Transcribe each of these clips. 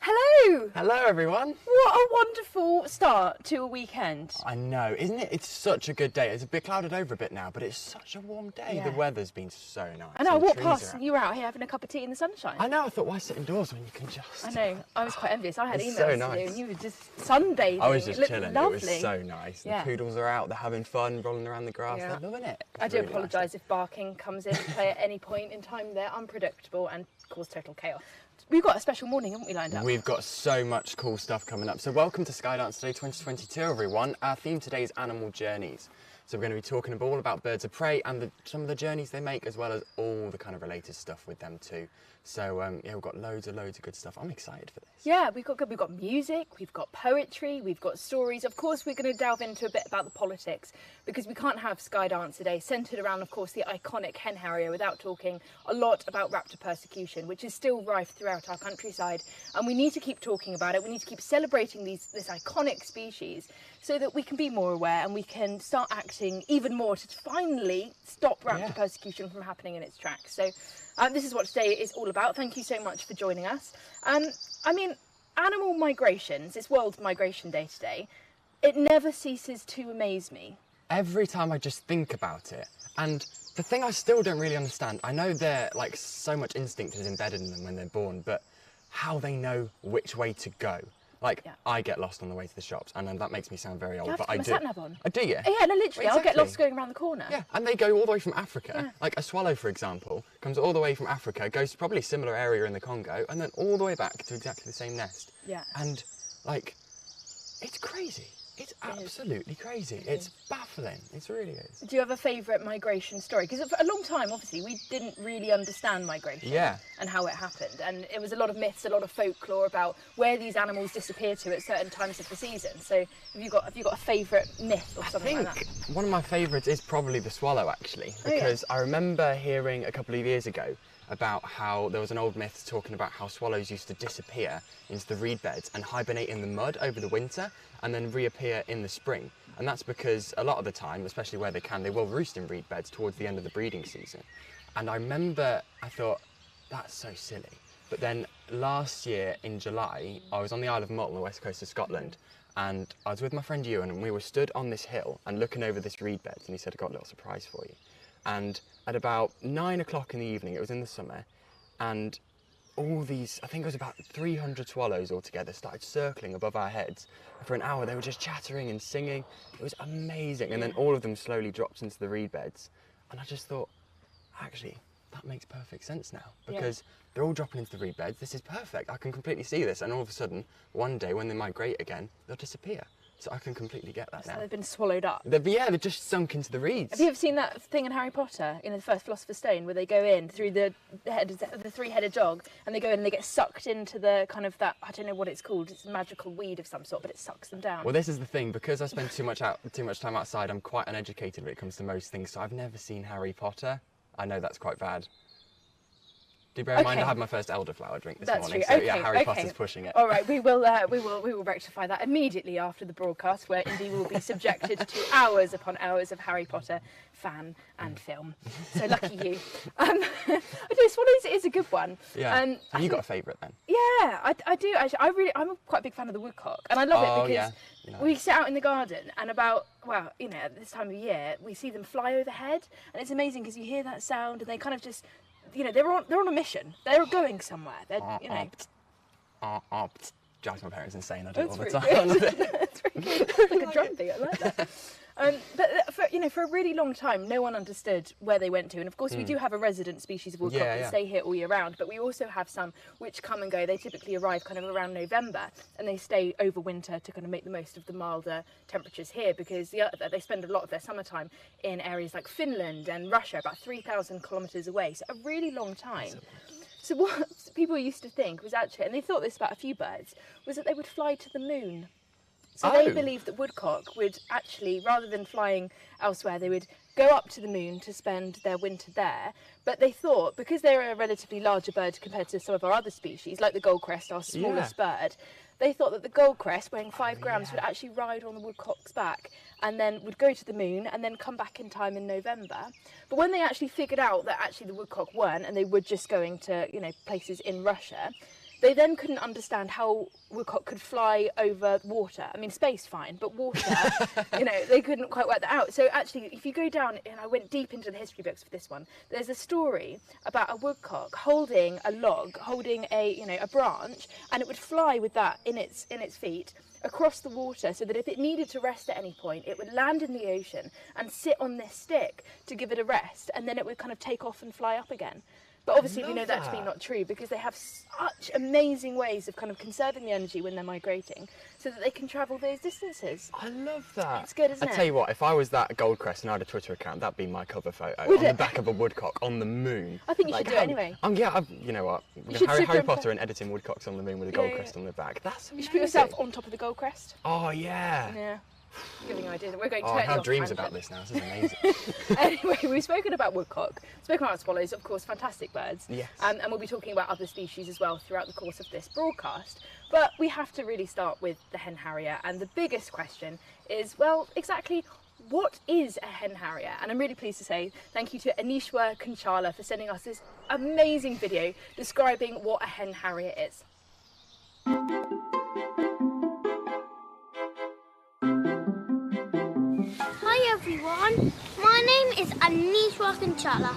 Hello! Hello everyone! What a wonderful start to a weekend. I know, isn't it? It's such a good day. It's a bit clouded over a bit now, but it's such a warm day. Yeah. The weather's been so nice. I know, I and the walked trees past are and you were out here having a cup of tea in the sunshine. I know, I thought, why sit indoors when you can just... I know, I was quite envious. I had It's emails so to nice. do and you were just sunbathing. I was just It looked chilling. lovely. It was so nice. Yeah. The poodles are out, they're having fun, rolling around the grass, Yeah. they're loving it. I It's do really apologise nice. if barking comes into play at any point in time. They're unpredictable and cause total chaos. We've got a special morning, haven't we, lined up? We've got so much cool stuff coming up. So welcome to Skydancer Day 2022, everyone. Our theme today is animal journeys. So we're going to be talking all about birds of prey and some of the journeys they make, as well as all the kind of related stuff with them too. So yeah, we've got loads of good stuff. I'm excited for this. Yeah, we've got music, we've got poetry, we've got stories. Of course, we're going to delve into a bit about the politics, because we can't have Skydancer Day centred around, of course, the iconic hen harrier without talking a lot about raptor persecution, which is still rife throughout our countryside. And we need to keep talking about it. We need to keep celebrating this iconic species so that we can be more aware and we can start acting even more to finally stop raptor persecution from happening in its tracks. So this is what today is all about. Thank you so much for joining us. I mean, animal migrations, it's World Migration Day today, it never ceases to amaze me. Every time I just think about it, and the thing I still don't really understand, I know they're like so much instinct is embedded in them when they're born, but how they know which way to go. Like, I get lost on the way to the shops, and that makes me sound very old, but I do. Sat-nav on. I do, yeah. Yeah, no, literally, Exactly. I'll get lost going around the corner. Yeah, and they go all the way from Africa. Like a swallow, for example, comes all the way from Africa, goes to probably a similar area in the Congo, and then all the way back to exactly the same nest. Yeah. And, like, it's crazy. It's absolutely crazy. It's baffling. It really is. Do you have a favourite migration story? Because for a long time, obviously, we didn't really understand migration and how it happened. And it was a lot of myths, a lot of folklore about where these animals disappear to at certain times of the season. So have you got a favourite myth or something like that? I think one of my favourites is probably the swallow, actually, because I remember hearing a couple of years ago about how there was an old myth talking about how swallows used to disappear into the reed beds and hibernate in the mud over the winter and then reappear in the spring. And that's because a lot of the time, especially where they can, they will roost in reed beds towards the end of the breeding season. And I remember I thought, that's so silly. But then last year in July, I was on the Isle of Mull on the west coast of Scotland, and I was with my friend Ewan, and we were stood on this hill and looking over this reed bed, and he said, I've got a little surprise for you. And at about 9 o'clock in the evening, it was in the summer, and all these, I think it was about 300 swallows altogether, started circling above our heads. And for an hour, they were just chattering and singing. It was amazing. And then all of them slowly dropped into the reed beds. And I just thought, actually, that makes perfect sense now, because they're all dropping into the reed beds. This is perfect. I can completely see this. And all of a sudden, one day when they migrate again, they'll disappear. So I can completely get that now. They've been swallowed up. They're just sunk into the reeds. Have you ever seen that thing in Harry Potter, in the first Philosopher's Stone, where they go in through the three-headed dog, and they go in and they get sucked into the kind of that, I don't know what it's called, it's a magical weed of some sort, but it sucks them down. Well, this is the thing, because I spend too much time outside, I'm quite uneducated when it comes to most things, so I've never seen Harry Potter. I know that's quite bad. Do bear in mind I had my first elderflower drink this morning, so yeah, Harry Potter's pushing it. All right, we will rectify that immediately after the broadcast, where Indy will be subjected to hours upon hours of Harry Potter fan and film. So lucky you. I do. Swallows is a good one. Yeah. Have you got a favourite then? Yeah, I do. Actually, I'm quite a big fan of the woodcock, and I love it because we sit out in the garden, and at this time of year, we see them fly overhead, and it's amazing because you hear that sound, and they kind of just. They're on a mission. They're going somewhere. Drives my parents insane. I do it all the That's time. That's very good. It's like a drum beat. I like that. But for a really long time, no one understood where they went to. And of course, we do have a resident species of woodcock that stay here all year round. But we also have some which come and go. They typically arrive kind of around November, and they stay over winter to kind of make the most of the milder temperatures here, because they spend a lot of their summertime in areas like Finland and Russia, about 3,000 kilometres away. So a really long time. So what people used to think was actually, and they thought this about a few birds, was that they would fly to the moon. So they believed that woodcock would actually, rather than flying elsewhere, they would go up to the moon to spend their winter there. But they thought, because they're a relatively larger bird compared to some of our other species, like the goldcrest, our smallest bird, they thought that the goldcrest, weighing 5 grams, would actually ride on the woodcock's back and then would go to the moon and then come back in time in November. But when they actually figured out that actually the woodcock weren't, and they were just going to, places in Russia, they then couldn't understand how woodcock could fly over water. I mean, space fine, but water, they couldn't quite work that out. So actually, if you go down, and I went deep into the history books for this one, there's a story about a woodcock holding a log, holding a branch, and it would fly with that in its feet across the water, so that if it needed to rest at any point, it would land in the ocean and sit on this stick to give it a rest, and then it would kind of take off and fly up again. But obviously we know that to be not true, because they have such amazing ways of kind of conserving the energy when they're migrating, so that they can travel those distances. I love that. It's good, isn't it? I tell you what, if I was that Goldcrest and I had a Twitter account, that'd be my cover photo on the back of a woodcock on the moon. I think you should do it anyway. Yeah, you know what? Harry Potter and editing woodcocks on the moon with a Goldcrest on the back. That's amazing. You should put yourself on top of the Goldcrest. Oh yeah. Yeah. Giving you an idea. We're going to I have dreams about this now. This is amazing. Anyway, we've spoken about woodcock, spoken about swallows, of course, fantastic birds. Yes. And we'll be talking about other species as well throughout the course of this broadcast. But we have to really start with the hen harrier, and the biggest question is, well, exactly what is a hen harrier? And I'm really pleased to say thank you to Anishwa Kanchala for sending us this amazing video describing what a hen harrier is. Hi everyone, my name is Anishwa Kanchala.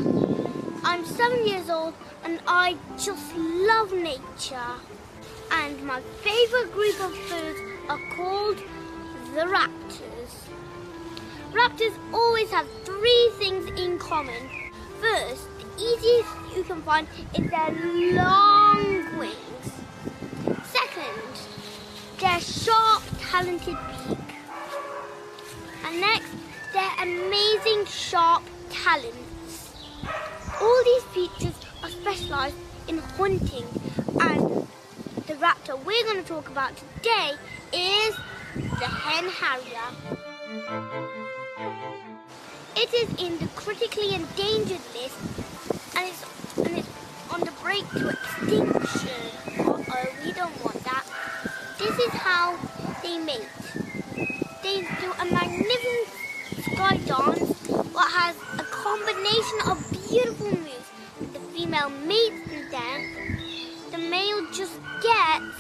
I'm 7 years old and I just love nature. And my favourite group of birds are called the raptors. Raptors always have 3 things in common. First, the easiest you can find is their long wings. Second, their sharp, talented beak. And next, their amazing sharp talons. All these features are specialised in hunting, and the raptor we're going to talk about today is the hen harrier. It is in the critically endangered list, and it's on the break to extinction. Uh-oh, we don't want that. This is how they mate. They do a magnificent sky dance that has a combination of beautiful moves. The female mates and then the male just gets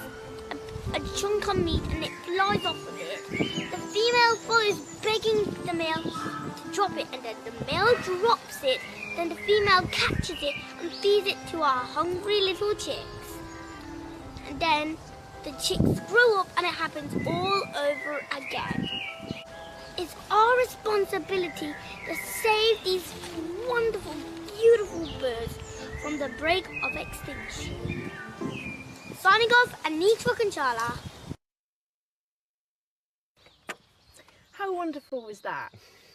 a chunk of meat and it flies off with it. The female follows, begging the male to drop it, and then the male drops it. Then the female catches it and feeds it to our hungry little chicks. And then the chicks grow up and it happens all over again. It's our responsibility to save these wonderful, beautiful birds from the brink of extinction. Signing off, Anishwa Kanchala. How wonderful was that?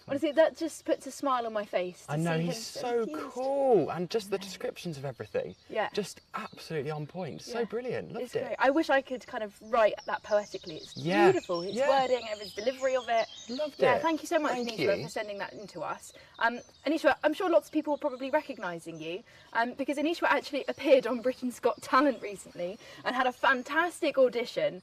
Honestly, that just puts a smile on my face. I know, he's so cool, and just the descriptions of everything. Yeah. Just absolutely on point. So brilliant. Loved it. Great. I wish I could kind of write that poetically. It's beautiful. Its wording, its delivery of it. Loved it. Yeah, thank you so much, Anishwa, for sending that in to us. Anishwa, I'm sure lots of people are probably recognising you, because Anishwa actually appeared on Britain's Got Talent recently and had a fantastic audition.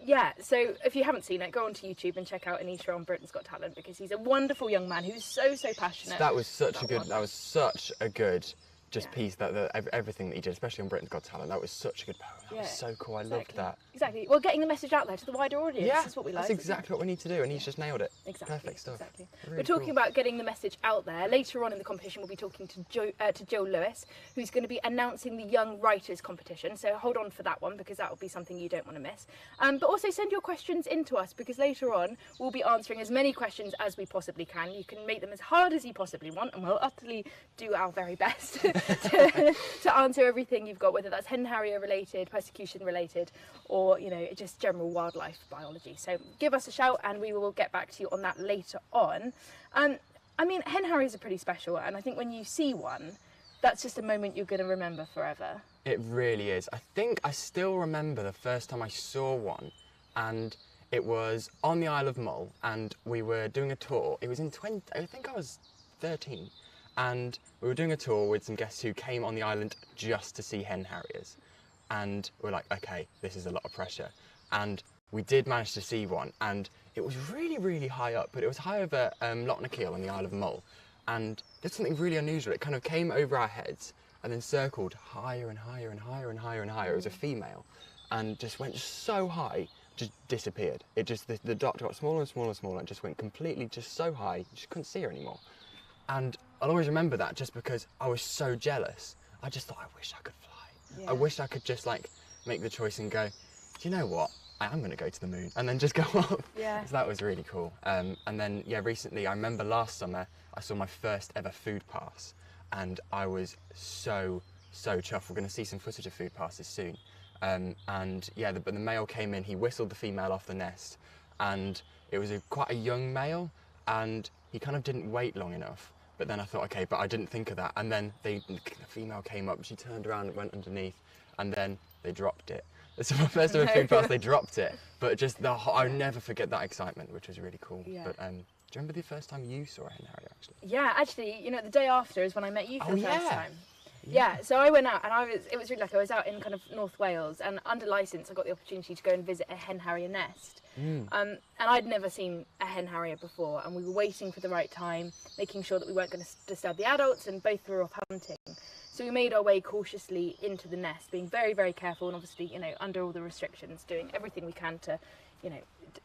Yeah, so if you haven't seen it, go onto YouTube and check out Anishwa on Britain's Got Talent, because he's a wonderful young man who's so passionate. That was such a good piece, that everything that he did, especially on Britain's Got Talent. That was such a good poem. That was so cool. I loved that. Exactly. Well, getting the message out there to the wider audience is what we like. That's exactly what we need to do, and he's just nailed it. Exactly. Perfect stuff. Exactly. Really We're talking about getting the message out there. Later on in the competition, we'll be talking to Joe Lewis, who's going to be announcing the Young Writers competition. So hold on for that one, because that will be something you don't want to miss. But also send your questions in to us, because later on we'll be answering as many questions as we possibly can. You can make them as hard as you possibly want, and we'll utterly do our very best to answer everything you've got, whether that's hen harrier related, persecution related, or just general wildlife biology. So give us a shout and we will get back to you on that later on. I mean, hen harriers are pretty special, and I think when you see one, that's just a moment you're going to remember forever. It really is. I think I still remember the first time I saw one, and it was on the Isle of Mull, and we were doing a tour. It was in I think I was 13, and we were doing a tour with some guests who came on the island just to see hen harriers. And we're like, okay, this is a lot of pressure. And we did manage to see one, and it was really high up, but it was high over Loch Nakeal on the Isle of Mull. And there's something really unusual. It kind of came over our heads and then circled higher and higher and higher and higher and higher. It was a female, and just went so high, just disappeared. It just, the dot got smaller and smaller and smaller, and just went completely just so high, you just couldn't see her anymore. And I'll always remember that, just because I was so jealous. I just thought, I wish I could fly. I wish I could just make the choice and go, do you know what? I am going to go to the moon, and then just go up. Yeah. So that was really cool. And then, recently, I remember last summer, I saw my first ever food pass. and I was so chuffed. We're going to see some footage of food passes soon. And yeah, but the male came in, he whistled the female off the nest, and it was quite a young male, and he kind of didn't wait long enough. But then I thought, okay, but I didn't think of that. And then the female came up, she turned around and went underneath, and then they dropped it. So my first ever food pass, they dropped it. But just I'll never forget that excitement, which was really cool. Yeah. But do you remember the first time you saw a hen harrier, actually? Yeah, actually, you know, the day after is when I met you for the first time. Yeah, so I went out, and it was really like I was out in kind of North Wales, and under licence I got the opportunity to go and visit a hen harrier nest. And I'd never seen a hen harrier before, and we were waiting for the right time, making sure that we weren't going to disturb the adults, and both were off hunting. So we made our way cautiously into the nest, being very, very careful, and obviously, you know, under all the restrictions, doing everything we can to, you know,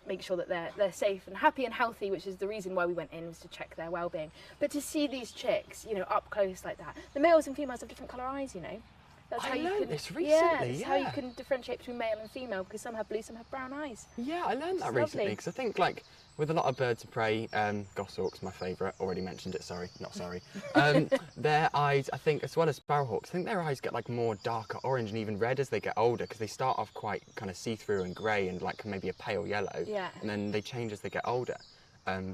make sure that they're safe and happy and healthy, which is the reason why we went in, was to check their well-being. But to see these chicks, you know, up close like that, the males and females have different colour eyes, you know. That's how I you learned can, this recently, it's how you can differentiate between male and female, because some have blue, some have brown eyes. Yeah, I learned that It's recently, lovely. because I think, like, with a lot of birds of prey, goshawks, my favourite, already mentioned it, sorry, not sorry. Their eyes, I think, as well as sparrowhawks, I think their eyes get like more darker orange and even red as they get older, because they start off quite kind of see-through and grey and like maybe a pale yellow, and then they change as they get older.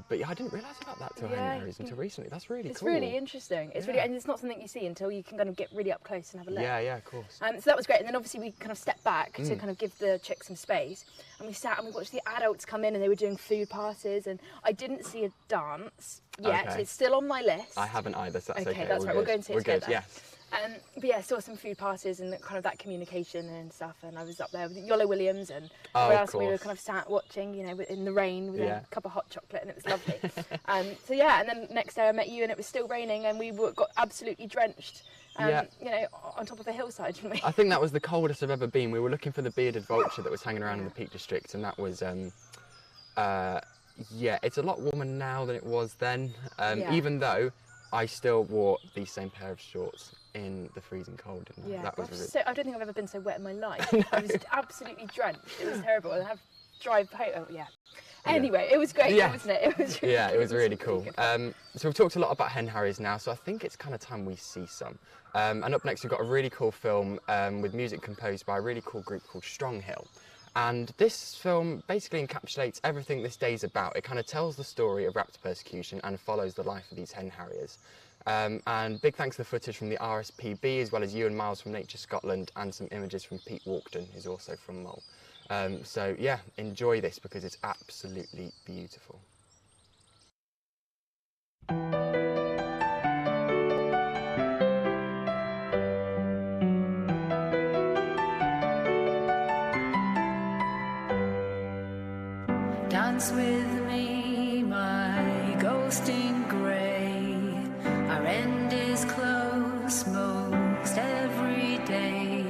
But yeah, I didn't realise about that till hen harriers until recently. That's really It's cool. really interesting. It's really, and it's not something you see until you can kind of get really up close and have a look. Yeah, of course. So that was great. And then obviously we kind of stepped back to kind of give the chicks some space, and we sat and we watched the adults come in, and they were doing food passes, and I didn't see a dance yet. Okay. It's still on my list. I haven't either, so that's okay. That's right. We'll go and see it together. We're good, yes. But yeah, saw some food passes and kind of that communication and stuff, and I was up there with Yolo Williams and everyone else. We were kind of sat watching, you know, in the rain with a cup of hot chocolate, and it was lovely. So yeah, and then next day I met you, and it was still raining, and we got absolutely drenched. You know, on top of a hillside, didn't we? I think that was the coldest I've ever been. We were looking for the bearded vulture that was hanging around in the Peak District, and that was, yeah, it's a lot warmer now than it was then, even though I still wore the same pair of shorts in the freezing cold. And that was really... I don't think I've ever been so wet in my life. I was absolutely drenched. It was terrible. I have to drive home. Oh, yeah. Anyway, it was great, wasn't it? It was really, it was really cool. So we've talked a lot about hen harriers now, so I think it's kind of time we see some. And up next we've got a really cool film with music composed by a really cool group called Stronghill. And this film basically encapsulates everything this day's about. It kind of tells the story of raptor persecution and follows the life of these hen harriers. And big thanks to the footage from the RSPB, as well as Ewan Miles from Nature Scotland, and some images from Pete Walkden, who's also from Mull. So yeah, enjoy this because it's absolutely beautiful. Dance with me, my ghost in grey. Our end is close most every day.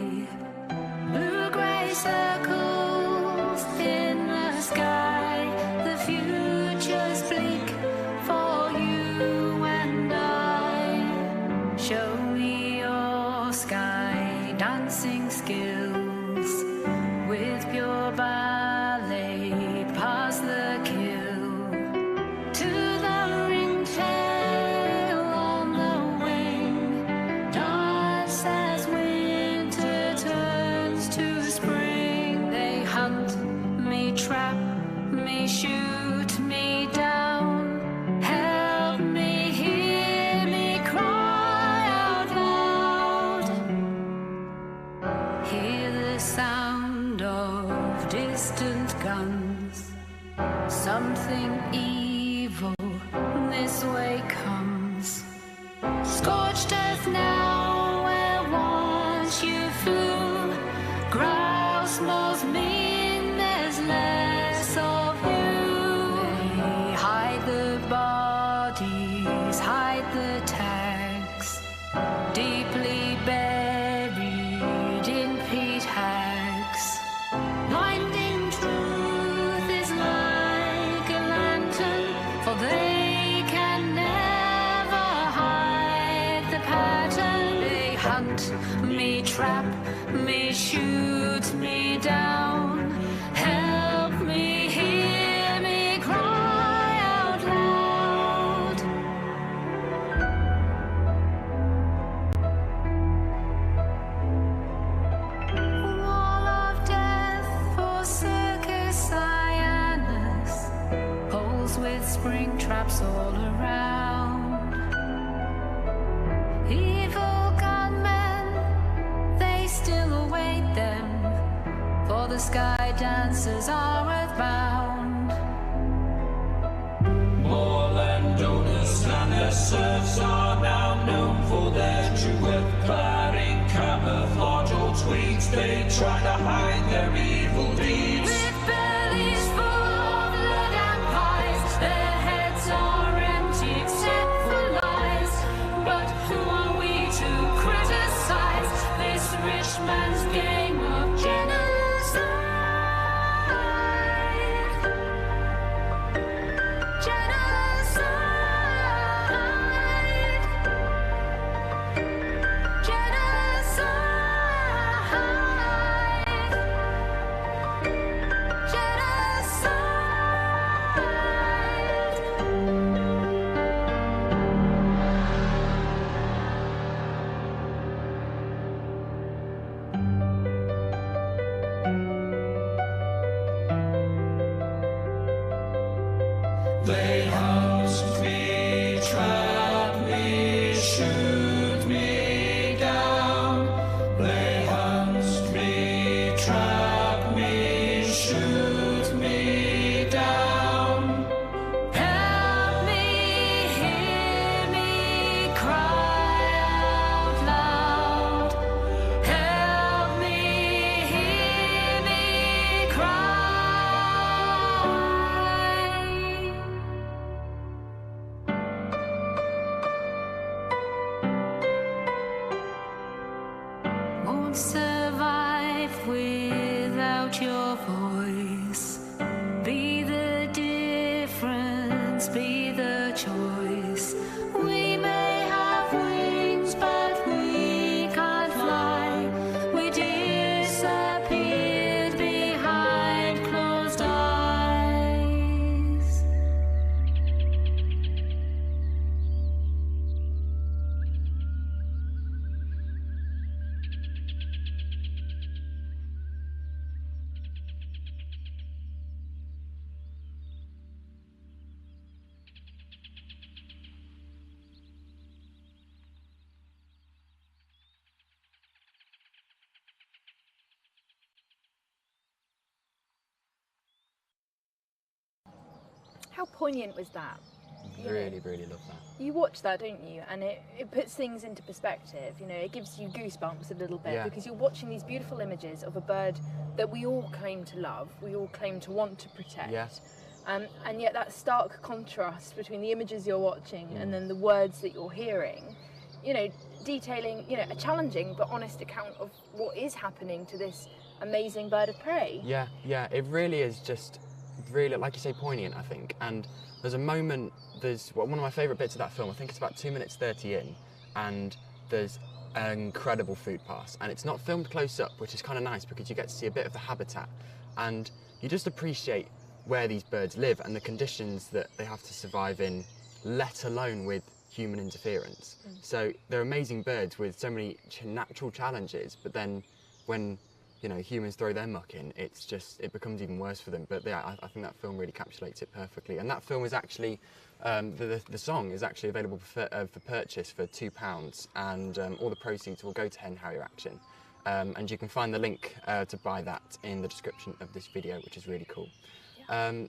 Blue-grey circles in the sky. The future's bleak for you and I. Show me your sky dancing skills with pure ballet. Past the kill to the ringtail on the wing. Dance as winter turns to spring. They hunt me, trap me, shoot me down. Help me, hear me cry out loud. Hear the sound of distant guns. Something evil this way comes. Scorched earth now where once you flew. Grouse most mean there's less of you. They hide the bodies, hide the tags. Deeply buried in peat hags. Blinding truth is like a lantern, for they can never hide the pattern. They hunt me, trap me, shoot me down. Help me, hear me cry out loud. spring traps all around. Evil gunmen, they still await them, for the Skydancers are earthbound. More landowners and their serfs are now known for their true wealth, clad in camouflage or tweeds. They try to hide their evil deeds. With bellies full of lead and pies, their heads are empty except for lies. But who are we to criticize this rich man's game of genocide? Genocide. Genocide. They hunt me, trap me, shoot me down. They hunt me, trap me, shoot me down. Help me, hear me, cry out loud. Help me, hear me, cry. Won't survive without your voice. Be the difference, be the choice. We may have wings, but we can't fly. We disappeared behind closed eyes. How poignant was that? Really, really love that. You watch that, don't you? And it puts things into perspective. You know, it gives you goosebumps a little bit because you're watching these beautiful images of a bird that we all claim to love, we all claim to want to protect. Yeah. And yet that stark contrast between the images you're watching and then the words that you're hearing, you know, detailing, you know, a challenging but honest account of what is happening to this amazing bird of prey. Yeah, it really is just really, like you say, poignant, I think. And there's a moment, one of my favourite bits of that film, I think it's about 2 minutes 30 in, and there's an incredible food pass. And it's not filmed close up, which is kind of nice because you get to see a bit of the habitat. And you just appreciate where these birds live and the conditions that they have to survive in, let alone with human interference. So they're amazing birds with so many natural challenges, but then when humans throw their muck in, it becomes even worse for them. But yeah, I think that film really encapsulates it perfectly. And that film is actually, the song is actually available for purchase for £2, and all the proceeds will go to Hen Harrier Action. And you can find the link to buy that in the description of this video, which is really cool.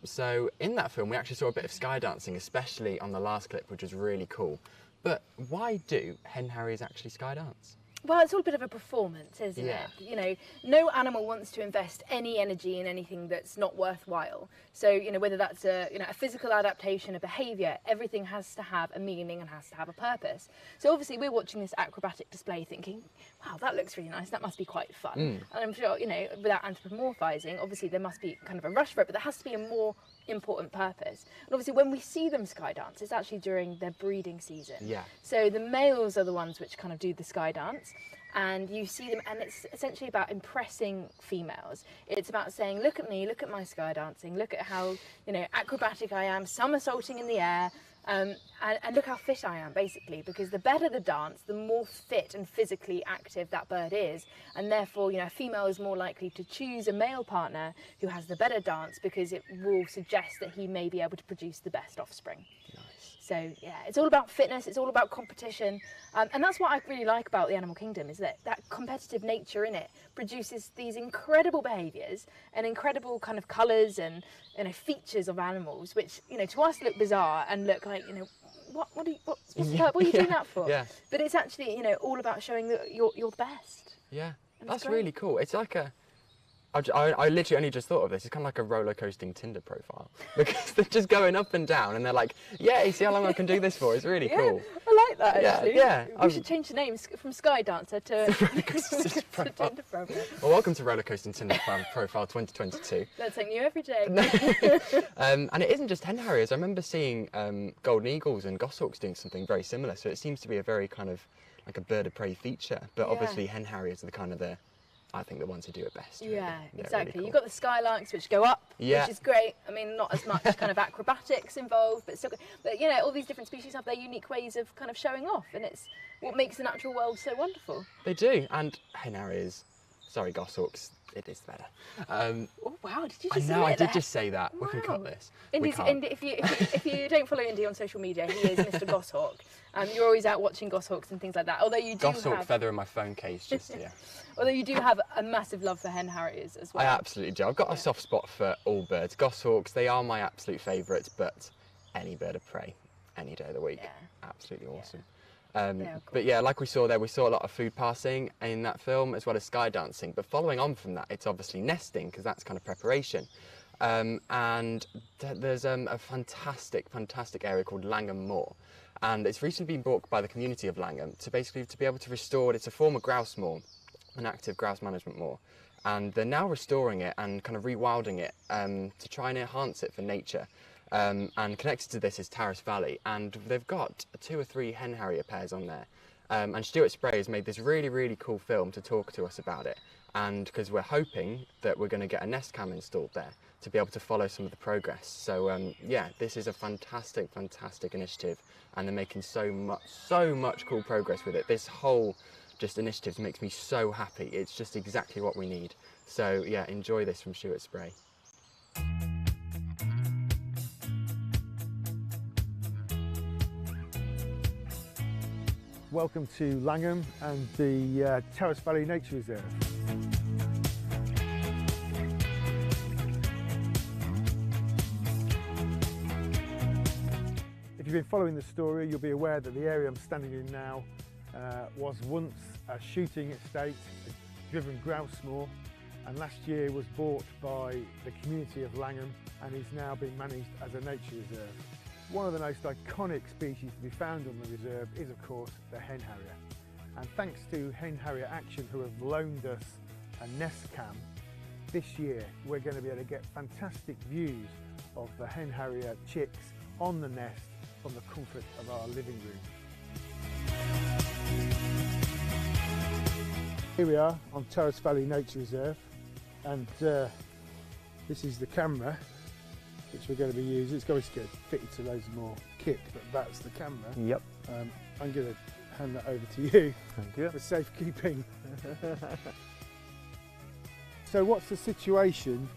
So in that film, we actually saw a bit of skydancing, especially on the last clip, which was really cool. But why do hen harriers actually skydance? Well, it's all a bit of a performance, isn't it? You know, no animal wants to invest any energy in anything that's not worthwhile. So, you know, whether that's a physical adaptation, a behaviour, everything has to have a meaning and has to have a purpose. So obviously we're watching this acrobatic display thinking, wow, that looks really nice, that must be quite fun. And I'm sure, you know, without anthropomorphising, obviously there must be kind of a rush for it, but there has to be a more important purpose. And obviously when we see them skydance, it's actually during their breeding season. So the males are the ones which kind of do the skydance, and you see them, and it's essentially about impressing females. It's about saying, look at me, look at my skydancing, look at how, you know, acrobatic I am, somersaulting in the air, And look how fit I am, basically, because the better the dance, the more fit and physically active that bird is, and therefore, a female is more likely to choose a male partner who has the better dance, because it will suggest that he may be able to produce the best offspring. So yeah, it's all about fitness, it's all about competition, and that's what I really like about the animal kingdom, is that competitive nature in it produces these incredible behaviours and incredible kind of colours and features of animals, which to us look bizarre and look like what are you doing that for? Yeah. But it's actually all about showing that you're the best. Yeah, that's really cool. It's like I literally only just thought of this. It's kind of like a roller coasting Tinder profile, because they're just going up and down, and they're like, "Yeah, see how long I can do this for." It's really cool. I like that. Actually. Yeah. We should change the name from Skydancer to Tinder profile. Well, welcome to Roller Coasting Tinder Profile 2022. Learn something new every day. And it isn't just hen harriers. I remember seeing golden eagles and goshawks doing something very similar. So it seems to be a very kind of like a bird of prey feature. But obviously, hen harriers are I think the ones who do it best. Really. Yeah, exactly. Really cool. You've got the skylarks, which go up, which is great. I mean, not as much kind of acrobatics involved, but still. But all these different species have their unique ways of kind of showing off, and it's what makes the natural world so wonderful. They do, and hen harriers. Sorry, goshawks. It is better. Oh wow! Did you just? I know. I did that? just say that. Wow. We can cut this. If you don't follow Indy on social media, he is Mr. Goshawk. You're always out watching goshawks and things like that. Although you do Goshawk feather in my phone case, just here. Although you do have a massive love for hen harriers as well. I absolutely do. I've got a soft spot for all birds. Goshawks, they are my absolute favourites, but any bird of prey, any day of the week, absolutely awesome. Cool. But yeah, like we saw there, we saw a lot of food passing in that film, as well as sky dancing. But following on from that, it's obviously nesting, because that's kind of preparation. And there's a fantastic area called Langham Moor. And it's recently been bought by the community of Langham to be able to restore it. It's a former grouse moor, an active grouse management moor. And they're now restoring it and kind of rewilding it to try and enhance it for nature. And connected to this is Tarras Valley, and they've got 2 or 3 hen harrier pairs on there. And Stuart Spray has made this really cool film to talk to us about it. And because we're hoping that we're going to get a nest cam installed there to be able to follow some of the progress. So yeah, this is a fantastic initiative, and they're making so much cool progress with it. This whole initiative makes me so happy. It's just exactly what we need. So yeah, enjoy this from Stuart Spray. Welcome to Langham and the Tarras Valley Nature Reserve. If you've been following the story, you'll be aware that the area I'm standing in now was once a shooting estate, a driven grouse moor, and last year was bought by the community of Langham and is now being managed as a nature reserve. One of the most iconic species to be found on the reserve is, of course, the hen harrier. And thanks to Hen Harrier Action, who have loaned us a nest cam, this year we're going to be able to get fantastic views of the hen harrier chicks on the nest from the comfort of our living room. Here we are on Tarras Valley Nature Reserve, and this is the camera which we're going to be using. It's going to get fitted to loads more kit, but that's the camera. Yep. I'm going to hand that over to you. Thank you. For safekeeping. So what's the situation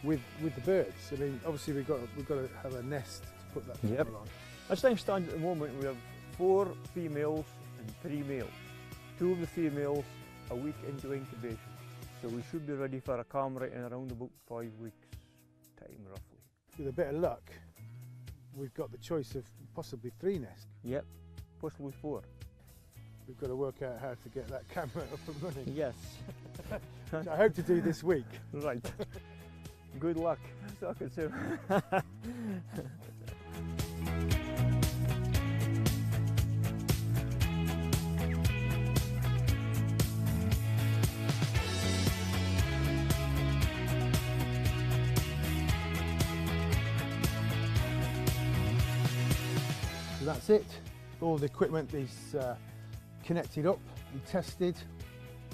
with the birds? I mean, obviously we've got to have a nest to put that Yep. on. As things stand at the moment, we have 4 females and 3 males. 2 of the females a week into incubation. So we should be ready for a calm right in around about 5 weeks time roughly. With a bit of luck, we've got the choice of possibly 3 nests. Yep, possibly 4. We've got to work out how to get that camera up and running. Yes. Which I hope to do this week. Right. Good luck. So I can say. So that's it. All the equipment is connected up and tested,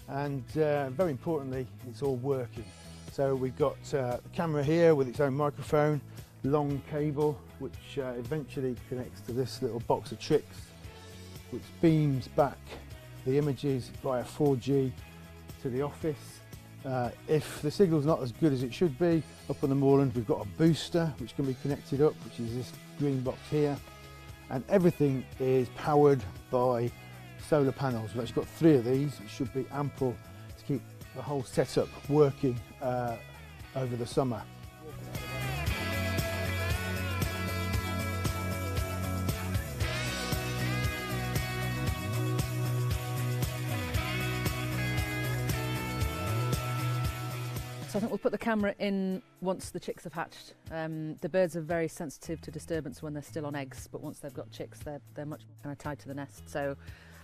and very importantly, it's all working. So we've got the camera here with its own microphone, long cable which eventually connects to this little box of tricks, which beams back the images via 4G to the office. If the signal's not as good as it should be, up on the moorland we've got a booster which can be connected up, which is this green box here, and everything is powered by solar panels. We've actually got 3 of these, which should be ample to keep the whole setup working over the summer. So I think we'll put the camera in once the chicks have hatched. The birds are very sensitive to disturbance when they're still on eggs, but once they've got chicks, they're much more kind of tied to the nest. So,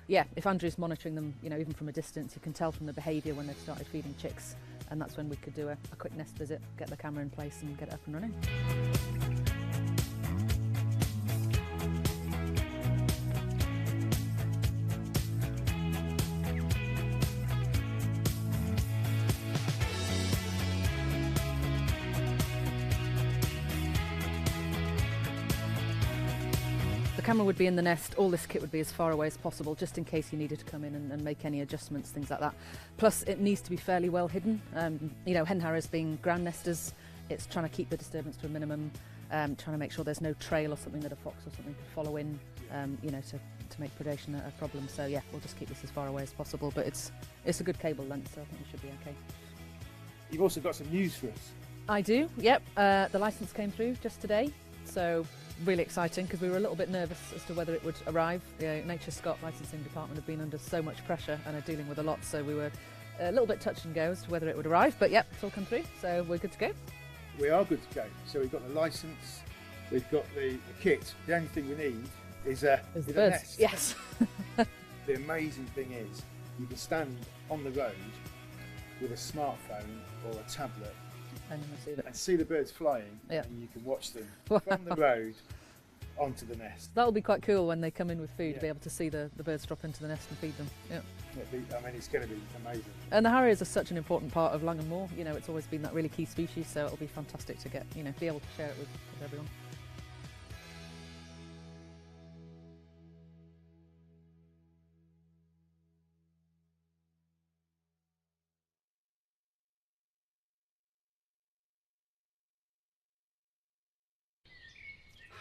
yeah, if Andrew's monitoring them, you know, even from a distance, you can tell from the behaviour when they've started feeding chicks, and that's when we could do a quick nest visit, get the camera in place, and get it up and running. The camera would be in the nest, all this kit would be as far away as possible, just in case you needed to come in and make any adjustments, things like that. Plus, it needs to be fairly well hidden. You know, hen harriers being ground nesters, it's trying to keep the disturbance to a minimum, trying to make sure there's no trail or something that a fox or something could follow in, you know, to make predation a problem. So yeah, we'll just keep this as far away as possible, but it's a good cable length, so I think we should be okay. You've also got some news for us. I do, yep. The licence came through just today, so really exciting because we were a little bit nervous as to whether it would arrive. The Nature Scott licensing department have been under so much pressure and are dealing with a lot, so we were a little bit touch and go as to whether it would arrive, but yep, it's all come through, so we're good to go. We are good to go. So we've got the licence, we've got the kit. The only thing we need is a birds. nest. Yes. The amazing thing is you can stand on the road with a smartphone or a tablet and see the birds flying, yeah. And you can watch them from the road onto the nest. That'll be quite cool when they come in with food, Yeah. to be able to see the birds drop into the nest and feed them. Yeah. I mean, it's going to be amazing. And the harriers are such an important part of Langham Moor. You know, it's always been that really key species, so it'll be fantastic to get, you know, be able to share it with everyone.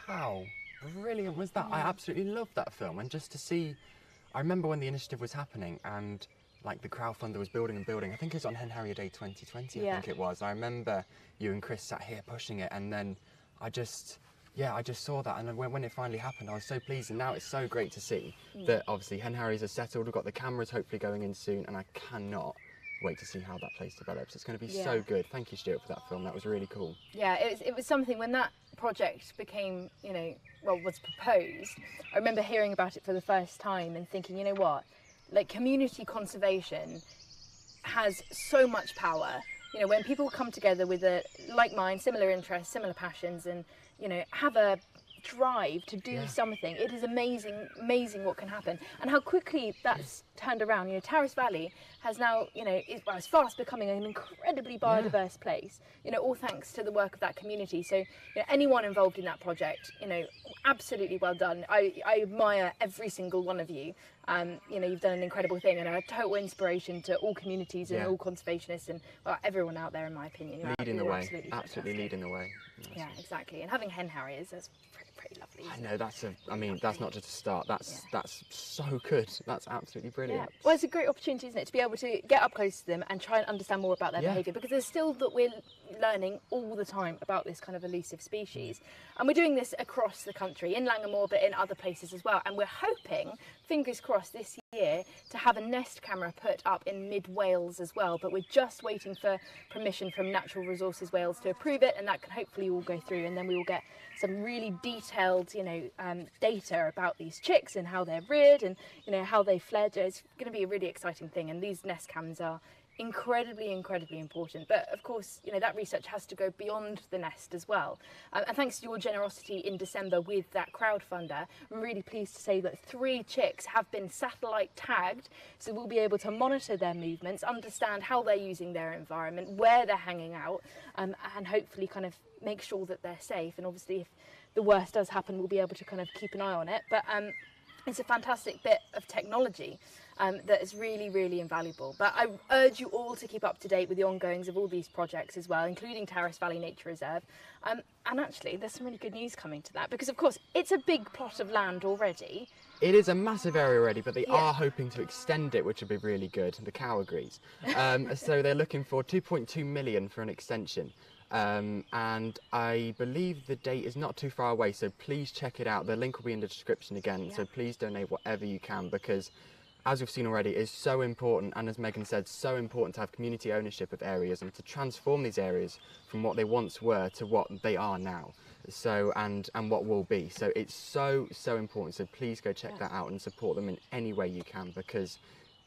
How brilliant was that? I absolutely loved that film, and just to see, I remember when the initiative was happening and like the crowdfunder was building and building. I think it was on Hen Harrier Day 2020, Yeah. I think it was. I remember you and Chris sat here pushing it, and then I just saw that, and then when it finally happened, I was so pleased, and now it's so great to see that obviously Hen Harriers are settled, we've got the cameras hopefully going in soon, and I cannot wait to see how that place develops. It's going to be so good. Thank you, Stuart, for that film. That was really cool. Yeah, it was something when that project became, you know, well, was proposed. I remember hearing about it for the first time and thinking, you know what, like community conservation has so much power. You know, when people come together with a like mind, similar interests, similar passions, and you know, have a drive to do something, it is amazing what can happen and how quickly that's turned around. You know, Terrace Valley has now, you know, is fast becoming an incredibly biodiverse place, you know, all thanks to the work of that community. So, you know, anyone involved in that project, you know, absolutely well done. I admire every single one of you. You know, you've done an incredible thing and a total inspiration to all communities and all conservationists and everyone out there, in my opinion. Leading the way, absolutely leading the way. Yeah, exactly. And having hen harriers, that's pretty lovely. I know, that's not just a start, that's so good. That's absolutely brilliant. Yeah. Well, it's a great opportunity, isn't it, to be able to get up close to them and try and understand more about their behaviour, because there's still that we're learning all the time about this kind of elusive species. And we're doing this across the country, in Langham Moor, but in other places as well. And we're hoping, fingers crossed, this year to have a nest camera put up in mid-Wales as well. But we're just waiting for permission from Natural Resources Wales to approve it, and that can hopefully all go through, and then we will get some really detailed, you know, data about these chicks and how they're reared and, you know, how they fledge. It's going to be a really exciting thing, and these nest cams are incredibly important. But of course, you know, that research has to go beyond the nest as well. And thanks to your generosity in December with that crowdfunder, I'm really pleased to say that 3 chicks have been satellite tagged, so we'll be able to monitor their movements, understand how they're using their environment, where they're hanging out, and hopefully kind of make sure that they're safe. And obviously, if the worst does happen, we'll be able to kind of keep an eye on it. But it's a fantastic bit of technology that is really invaluable. But I urge you all to keep up to date with the ongoings of all these projects as well, including Terrace Valley Nature Reserve. And actually, there's some really good news coming to that, because of course, it's a big plot of land already. It is a massive area already, but they are hoping to extend it, which would be really good. The cow agrees. So they're looking for 2.2 million for an extension. And I believe the date is not too far away, so please check it out. The link will be in the description again, so please donate whatever you can, because as we've seen already, it's so important, and as Megan said, so important to have community ownership of areas and to transform these areas from what they once were to what they are now, so and what will be. So it's so important, so please go check that out and support them in any way you can, because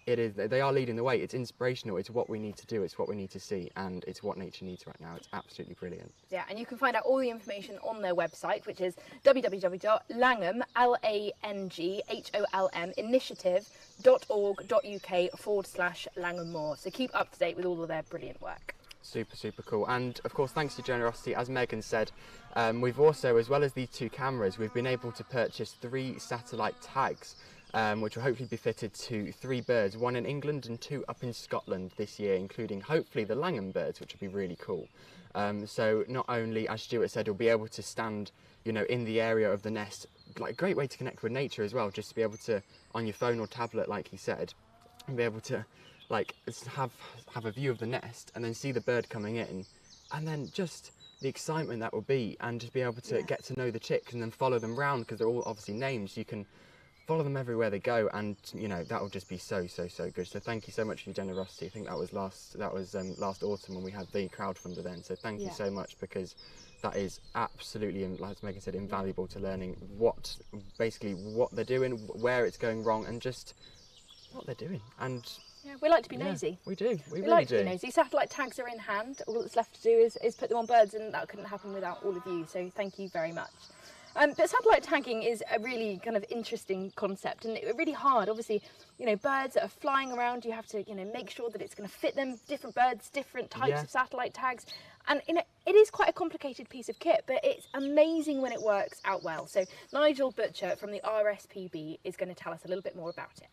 they are leading the way. It's inspirational. It's what we need to do. It's what we need to see, and it's what nature needs right now. It's absolutely brilliant. Yeah, and you can find out all the information on their website, which is www.langham, LANGHOLM, initiative.org.uk/Langham Moor. So keep up to date with all of their brilliant work. Super cool. And of course, thanks to generosity, as Megan said, we've also, as well as these 2 cameras, we've been able to purchase 3 satellite tags, which will hopefully be fitted to 3 birds, 1 in England and 2 up in Scotland this year, including hopefully the Langham birds, which would be really cool. So not only, as Stuart said, you'll be able to stand, you know, in the area of the nest, like a great way to connect with nature as well, just to be able to, on your phone or tablet, like he said, and be able to like have a view of the nest and then see the bird coming in, and then just the excitement that will be, and just be able to get to know the chicks and then follow them round, because they're all obviously named, so you can follow them everywhere they go, and you know that will just be so good. So thank you so much for your generosity. I think that was last autumn when we had the crowdfunder then. So thank you so much, because that is absolutely, as Megan said, invaluable to learning what they're doing, where it's going wrong, and just what they're doing. And yeah, we like to be nosy. We do. We really like do. To be nosy. Satellite tags are in hand. All that's left to do is put them on birds, and that couldn't happen without all of you. So thank you very much. But satellite tagging is a really kind of interesting concept, and really hard. Obviously, you know, birds that are flying around, you have to, you know, make sure that it's going to fit them. Different birds, different types of satellite tags, and you know, it is quite a complicated piece of kit, but it's amazing when it works out well. So Nigel Butcher from the RSPB is going to tell us a little bit more about it.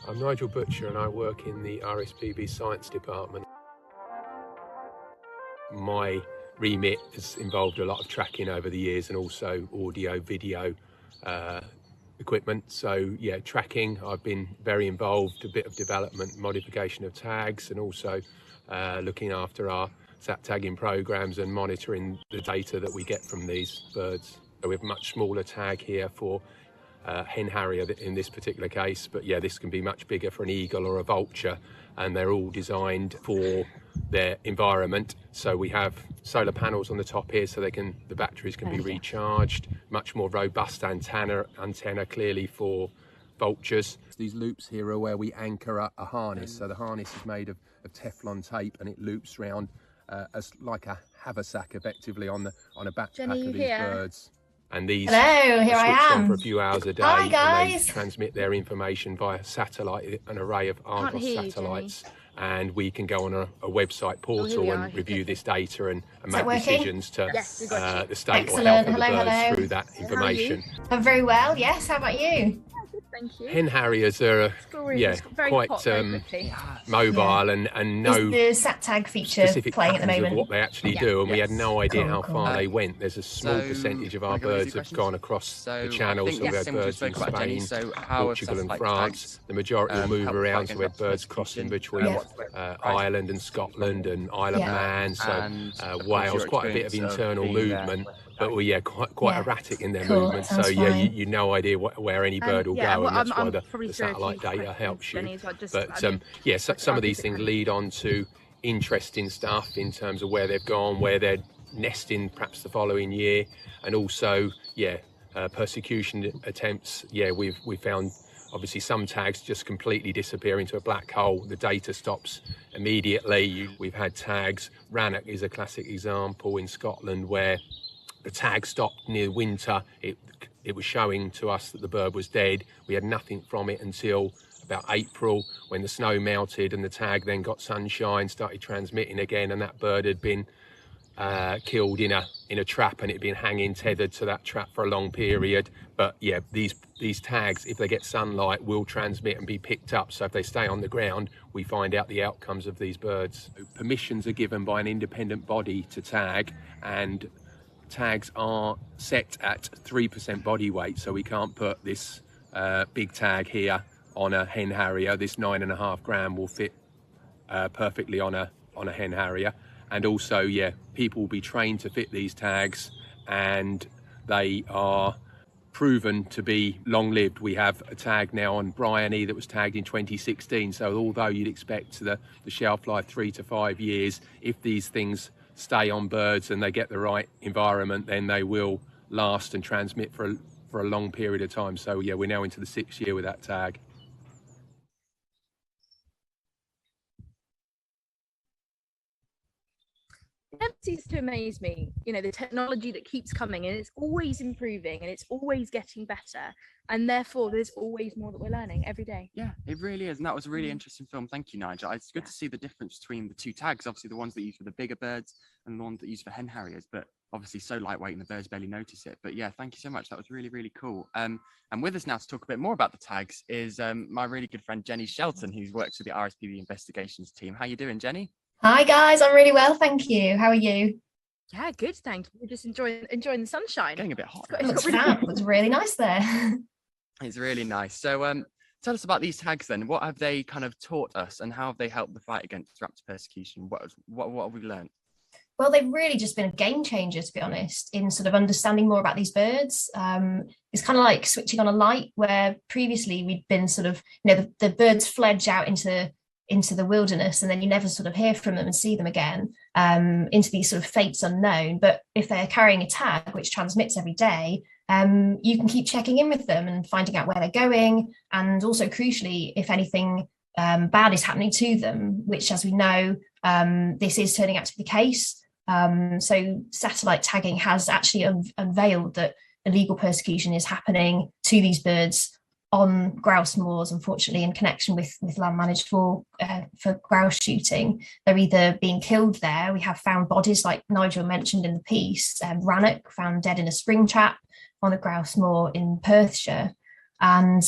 I'm Nigel Butcher, and I work in the RSPB Science Department. My remit has involved a lot of tracking over the years, and also audio, video equipment. So yeah, tracking, I've been very involved, a bit of development, modification of tags, and also looking after our sat tagging programs and monitoring the data that we get from these birds. So we have a much smaller tag here for hen harrier in this particular case, but yeah, this can be much bigger for an eagle or a vulture, and they're all designed for their environment. So we have solar panels on the top here, so the batteries can be recharged. Much more robust antenna clearly for vultures. These loops here are where we anchor a harness. So the harness is made of Teflon tape, and it loops round as like a haversack effectively on the back of these birds. And these Hello, here are I switched am. on for a few hours a day. Hi, and guys. they transmit their information via satellite, an array of Argos satellites, and we can go on a website portal and review this data and make decisions to the state or health of the birds through that information. I'm very well, yes. How about you? Thank you. Hen harriers are quite mobile and no Is the sat tag feature specific playing at the patterns moment? of what they actually do, and we had no idea how far they went. There's a small percentage of our birds have gone across the channels, so we had birds in Spain, Portugal and France. The majority will move around, so we had birds crossing between Ireland and Scotland and Isle of Man, so Wales, quite a bit of internal movement. But quite erratic in their movements. So you no idea where any bird will go, and that's why the satellite data helps you. But some of these things lead on to interesting stuff in terms of where they've gone, where they're nesting perhaps the following year, and also persecution attempts. We found Obviously, some tags just completely disappear into a black hole. The data stops immediately. We've had tags. Rannoch is a classic example in Scotland where the tag stopped near winter. It was showing to us that the bird was dead. We had nothing from it until about April, when the snow melted and the tag then got sunshine, started transmitting again, and that bird had been killed in a trap, and it had been hanging tethered to that trap for a long period. But yeah, these tags, if they get sunlight, will transmit and be picked up. So if they stay on the ground, we find out the outcomes of these birds. Permissions are given by an independent body to tag, and tags are set at 3% body weight. So we can't put this big tag here on a hen harrier. This 9.5 gram will fit perfectly on a hen harrier. And also, yeah, people will be trained to fit these tags, and they are proven to be long-lived. We have a tag now on Bryony that was tagged in 2016. So although you'd expect the shelf life 3 to 5 years, if these things stay on birds and they get the right environment, then they will last and transmit for a long period of time. So yeah, we're now into the 6th year with that tag. It never ceases to amaze me, you know, the technology that keeps coming, and it's always improving and it's always getting better, and therefore there's always more that we're learning every day. Yeah, it really is, and that was a really interesting film. Thank you, Nigel. It's good to see the difference between the two tags, obviously the ones that use for the bigger birds and the ones that use for hen harriers, but obviously so lightweight and the birds barely notice it. But yeah, thank you so much. That was really, really cool. And with us now to talk a bit more about the tags is my really good friend Jenny Shelton, who works with the RSPB investigations team. How you doing, Jenny? Hi guys, I'm really well, thank you. How are you? Yeah, good, thank you. We're just enjoying the sunshine. Getting a bit hot. Looks really nice there. It's really nice. So tell us about these tags then. What have they kind of taught us, and how have they helped the fight against raptor persecution? What have we learned? Well, they've really just been a game changer, to be honest, in sort of understanding more about these birds. It's kind of like switching on a light, where previously we'd been sort of, you know, the birds fledge out into the wilderness, and then you never sort of hear from them and see them again, into these sort of fates unknown. But if they're carrying a tag which transmits every day, you can keep checking in with them and finding out where they're going, and also crucially, if anything bad is happening to them, which, as we know, this is turning out to be the case. So satellite tagging has actually unveiled that illegal persecution is happening to these birds on grouse moors, unfortunately, in connection with land managed for grouse shooting. They're either being killed there. We have found bodies, like Nigel mentioned in the piece. Rannoch found dead in a spring trap on a grouse moor in Perthshire. And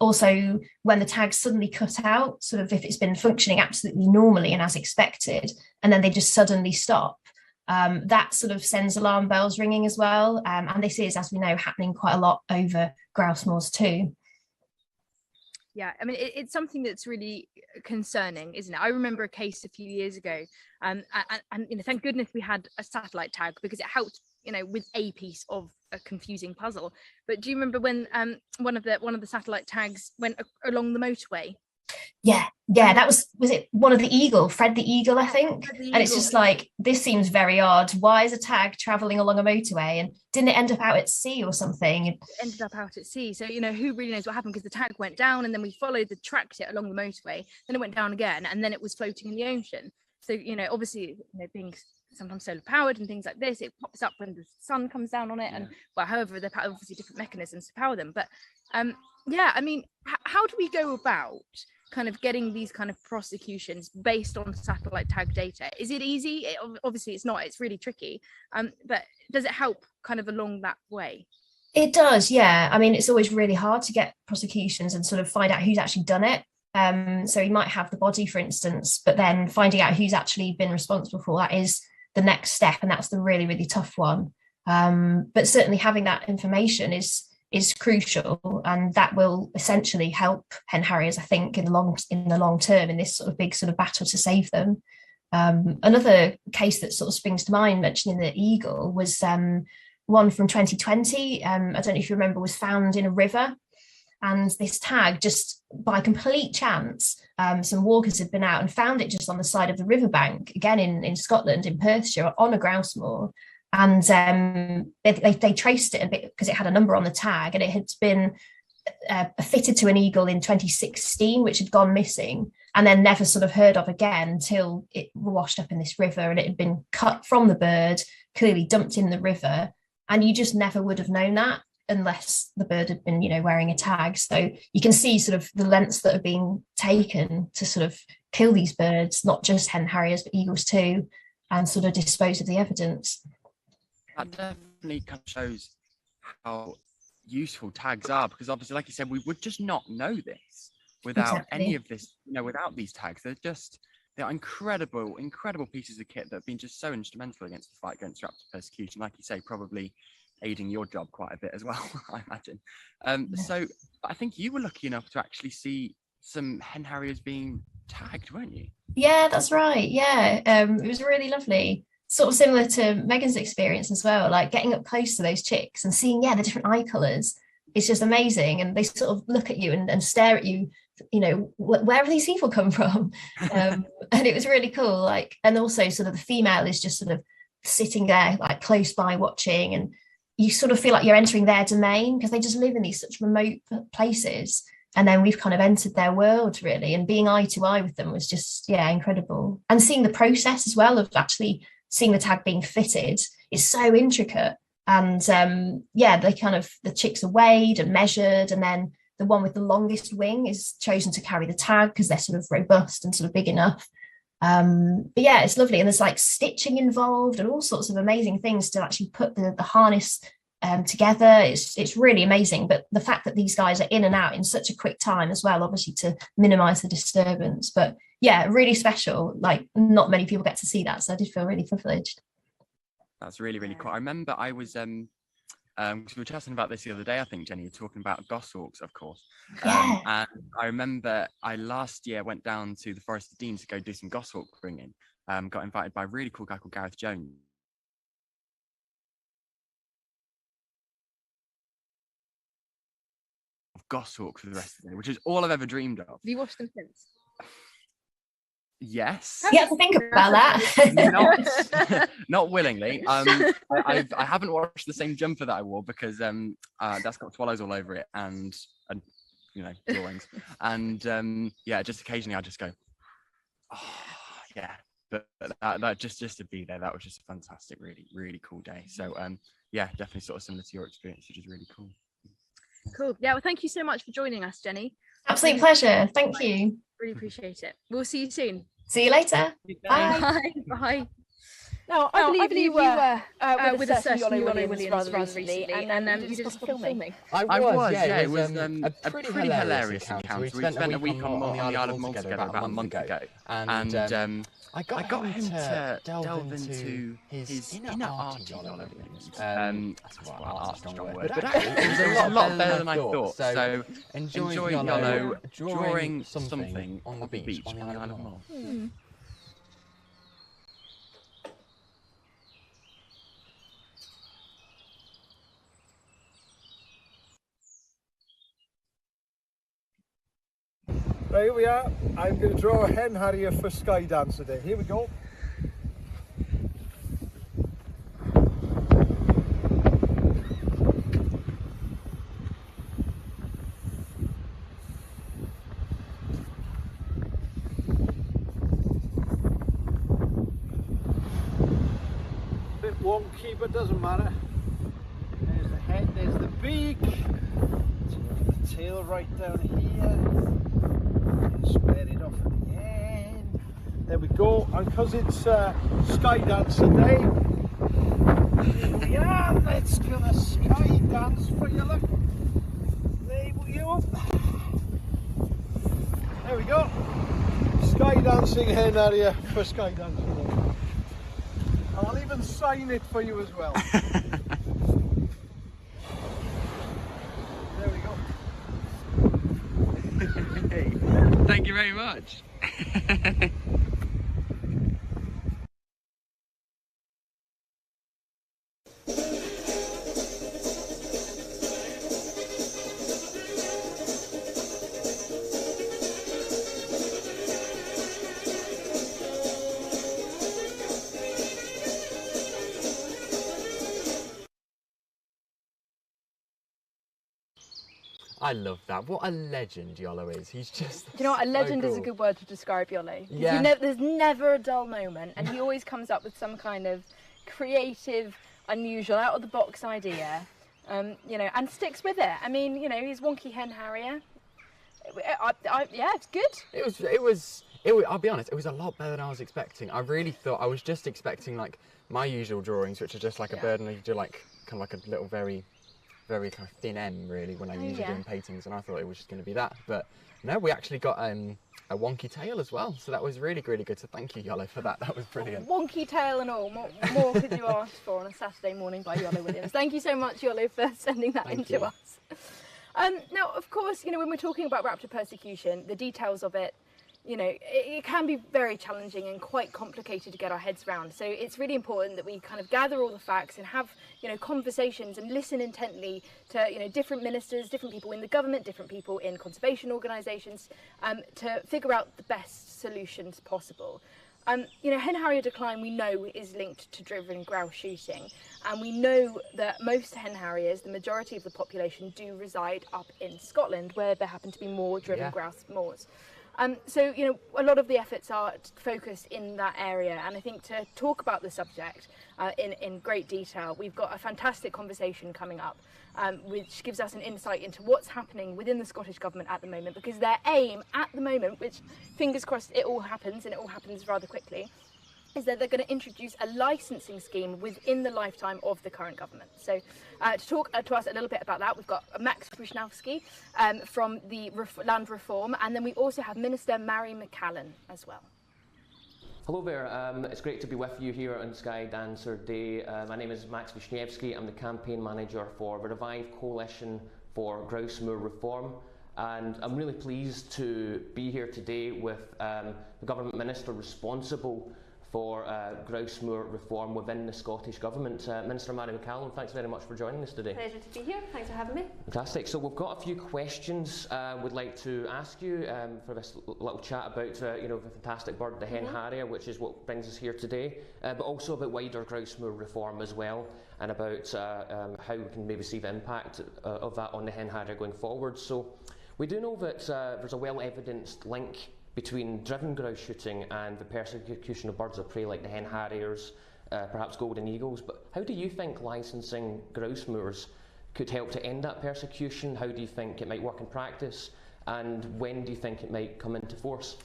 also, when the tags suddenly cut out, sort of if it's been functioning absolutely normally and as expected, and then they just suddenly stop, that sort of sends alarm bells ringing as well. And this is, as we know, happening quite a lot over grouse moors too. Yeah, I mean, it's something that's really concerning, isn't it? I remember a case a few years ago, and you know, thank goodness we had a satellite tag, because it helped, you know, with a piece of a confusing puzzle. But do you remember when one of the satellite tags went along the motorway? Yeah, that was it one of the eagle, Fred the Eagle, I think. And it's just like, this seems very odd. Why is a tag traveling along a motorway, and didn't it end up out at sea or something? It ended up out at sea. So, you know, who really knows what happened, because the tag went down, and then we tracked it along the motorway, then it went down again, and then it was floating in the ocean. So, you know, obviously, you know, being sometimes solar powered and things like this, it pops up when the sun comes down on it, and well, however, there are obviously different mechanisms to power them. But yeah, I mean, how do we go about kind of getting these kind of prosecutions based on satellite tag data? Is it easy? Obviously it's not, it's really tricky, but does it help kind of along that way? It does, yeah. I mean, it's always really hard to get prosecutions and sort of find out who's actually done it. So you might have the body, for instance, but then finding out who's actually been responsible for that is the next step, and that's the really, really tough one. But certainly having that information is crucial, and that will essentially help hen harriers, I think, in the long term, in this sort of big sort of battle to save them. Another case that sort of springs to mind, mentioning the eagle, was one from 2020. I don't know if you remember, was found in a river, and this tag, just by complete chance, some walkers had been out and found it just on the side of the riverbank, again in Scotland, in Perthshire, on a grouse moor. And they traced it a bit because it had a number on the tag, and it had been fitted to an eagle in 2016, which had gone missing and then never sort of heard of again until it washed up in this river, and it had been cut from the bird, clearly dumped in the river, and you just never would have known that unless the bird had been, wearing a tag. So you can see sort of the lengths that are being taken to sort of kill these birds, not just hen harriers, but eagles too, and sort of dispose of the evidence. That definitely kind of shows how useful tags are, because obviously, like you said, we would just not know this without any of this, without these tags. They're incredible pieces of kit that have been just so instrumental against the fight against raptor persecution. Like you say, probably aiding your job quite a bit as well, I imagine. So I think you were lucky enough to actually see some hen harriers being tagged, weren't you? Yeah, that's right. Yeah, it was really lovely. Sort of similar to Megan's experience as well, like getting up close to those chicks and seeing, the different eye colours. It's just amazing. And they sort of look at you and stare at you, where have these people come from? And it was really cool. Like, and also sort of the female is just sort of sitting there like close by watching, and you sort of feel like you're entering their domain because they just live in these such remote places. And then we've kind of entered their world really, and being eye to eye with them was just, incredible. And seeing the process as well of actually seeing the tag being fitted is so intricate. And the chicks are weighed and measured, and then the one with the longest wing is chosen to carry the tag because they're sort of robust and sort of big enough. It's lovely, and there's like stitching involved and all sorts of amazing things to actually put the harness together. It's really amazing. But the fact that these guys are in and out in such a quick time as well, obviously to minimize the disturbance. But yeah, really special. Like, not many people get to see that, so I did feel really privileged. That's really, really cool. I remember I was we were chatting about this the other day, I think, Jenny, you're talking about goshawks, of course. And I remember I last year went down to the Forest of Dean to go do some goshawk bringing. Got invited by a really cool guy called Gareth Jones. Goshawk for the rest of the day, which is all I've ever dreamed of. Have you watched them since? Yes. You have to think about that. Not willingly. I haven't watched the same jumper that I wore because that's got swallows all over it and drawings. And just occasionally I just go, oh yeah. But that just to be there, that was just a fantastic, really, really cool day. So definitely sort of similar to your experience, which is really cool. Cool. Yeah, well, thank you so much for joining us, Jenny. Absolute pleasure. Thank you. Really appreciate it. We'll see you soon. See you later. Bye. Bye. Now, I believe you were with a certain Yolo Williams rather recently, and you did some filming. I was, yeah. It was a pretty hilarious encounter. We spent a week on the Isle of Mull together about a month ago, and I got him to delve into his inner art of Yolo Williams. Art's a strong word, but actually it was a lot better than I thought. So enjoy Yolo drawing something on the beach on the Isle of Mull. Right, here we are. I'm going to draw a hen harrier for Skydancer Day. Here we go. Bit wonky, but doesn't matter. There's the head, there's the beak, the tail right down here. Square it off at the end. There we go. And because it's Skydancer Day, here we are. Let's go to sky dance for you. Look. There we go. There we go. Sky dancing hen harrier for Skydancer Day. And I'll even sign it for you as well. There we go. Thank you very much. I love that. What a legend Yolo is. He's just. Do you know what? A legend so is a cool. good word to describe Yolo. Yeah. There's never a dull moment, and he always comes up with some kind of creative, unusual, out of the box idea, you know, and sticks with it. I mean, you know, he's wonky hen harrier. Yeah, it's good. I'll be honest, it was a lot better than I was expecting. I really thought, I was just expecting like my usual drawings, which are just like a bird and you do like kind of like a little very kind of thin M really when I usually do in paintings, and I thought it was just going to be that. But no, we actually got a wonky tail as well, so that was really, really good. So thank you, Yolo, for that. That was brilliant. Wonky tail and all. More could you ask for on a Saturday morning by Yolo Williams. Thank you so much, Yolo, for sending that in to us. Now, of course, you know, when we're talking about raptor persecution, the details of it, you know, it can be very challenging and quite complicated to get our heads around. So it's really important that we kind of gather all the facts and have, you know, conversations and listen intently to, you know, different ministers, different people in the government, different people in conservation organisations, to figure out the best solutions possible. You know, hen harrier decline we know is linked to driven grouse shooting, and we know that most hen harriers, the majority of the population, do reside up in Scotland, where there happen to be more driven grouse moors. So, you know, a lot of the efforts are focused in that area, and I think to talk about the subject in great detail, we've got a fantastic conversation coming up, which gives us an insight into what's happening within the Scottish Government at the moment, because their aim at the moment, which fingers crossed it all happens, and it all happens rather quickly, is that they're going to introduce a licensing scheme within the lifetime of the current government. So to talk to us a little bit about that, we've got Max Wisniewski from the Land Reform, and then we also have Minister Mary McCallan as well. Hello there, it's great to be with you here on Skydancer Day. My name is Max Wisniewski. I'm the campaign manager for the Revive Coalition for Grouse Moor Reform, and I'm really pleased to be here today with the Government Minister responsible for grouse moor reform within the Scottish Government. Minister Mary McCallan, thanks very much for joining us today. Pleasure to be here, thanks for having me. Fantastic, so we've got a few questions we'd like to ask you for this little chat about you know, the fantastic bird, the hen harrier, which is what brings us here today, but also about wider grouse moor reform as well, and about how we can maybe see the impact of that on the hen harrier going forward. So we do know that there's a well-evidenced link between driven grouse shooting and the persecution of birds of prey like the hen harriers, perhaps golden eagles, but how do you think licensing grouse moors could help to end that persecution? How do you think it might work in practice, and when do you think it might come into force?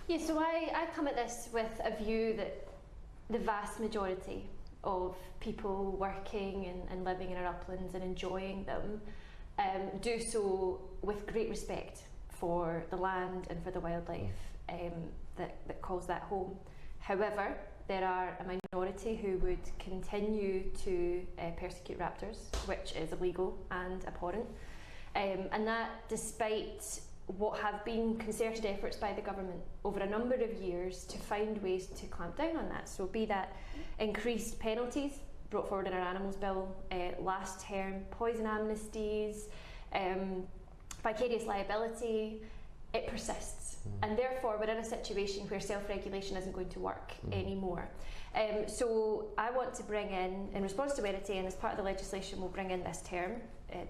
Yeah, so I come at this with a view that the vast majority of people working and living in our uplands and enjoying them do so with great respect for the land and for the wildlife that calls that home. However, there are a minority who would continue to persecute raptors, which is illegal and abhorrent, and that despite what have been concerted efforts by the government over a number of years to find ways to clamp down on that. So be that increased penalties brought forward in our animals bill last term, poison amnesties, vicarious liability, it persists. And therefore we're in a situation where self-regulation isn't going to work anymore. So I want to bring in response to Werity, and as part of the legislation we'll bring in this term,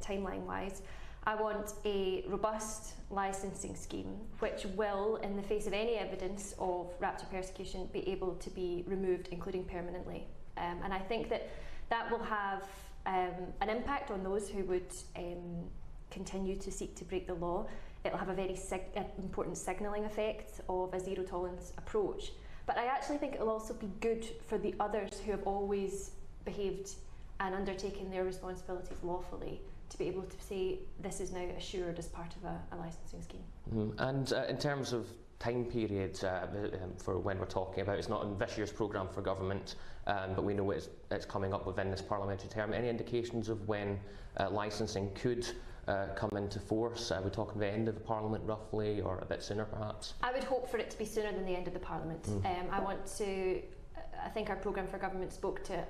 timeline-wise, I want a robust licensing scheme which will, in the face of any evidence of raptor persecution, be able to be removed, including permanently. And I think that will have an impact on those who would continue to seek to break the law. It'll have a very important signalling effect of a zero tolerance approach. But I actually think it'll also be good for the others who have always behaved and undertaken their responsibilities lawfully, to be able to say this is now assured as part of a licensing scheme. And in terms of time period for when we're talking about, it's not in this year's programme for government, but we know it's coming up within this parliamentary term. Any indications of when licensing could come into force? Are we talking the end of the Parliament roughly, or a bit sooner perhaps? I would hope for it to be sooner than the end of the Parliament. I think our programme for government spoke to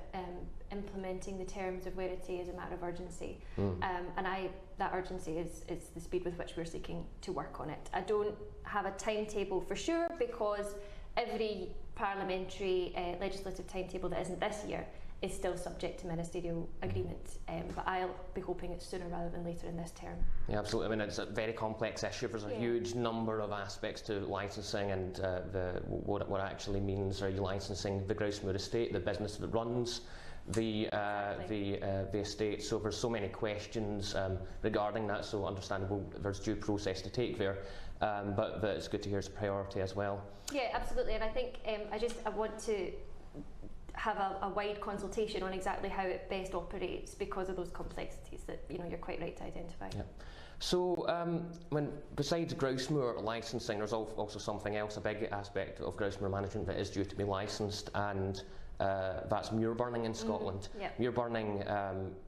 implementing the terms of Werity as a matter of urgency, and that urgency is the speed with which we're seeking to work on it. I don't have a timetable for sure, because every parliamentary legislative timetable that isn't this year is still subject to ministerial agreement, but I'll be hoping it's sooner rather than later in this term. Yeah, absolutely. I mean, it's a very complex issue. There's a huge number of aspects to licensing and what it actually means. Are you licensing the Grousemoor estate, the business that runs the estate? So there's so many questions regarding that, so understandable there's due process to take there, but it's good to hear it's a priority as well. Yeah, absolutely, and I think I want to have a wide consultation on exactly how it best operates because of those complexities that you're quite right to identify. Yeah. So besides Grousemoor licensing, there's also something else, a big aspect of Grousemoor management that is due to be licensed, and that's muir burning in Scotland. Muir burning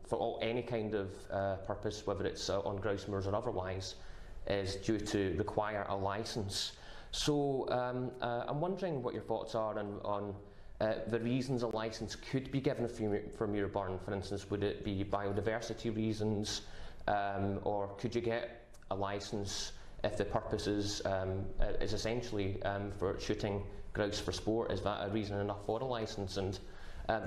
for any kind of purpose, whether it's on Grousemoors or otherwise, is due to require a licence. So I'm wondering what your thoughts are on the reasons a licence could be given for muir burn. For instance, would it be biodiversity reasons, or could you get a licence if the purpose is essentially for shooting grouse for sport? Is that a reason enough for a licence? And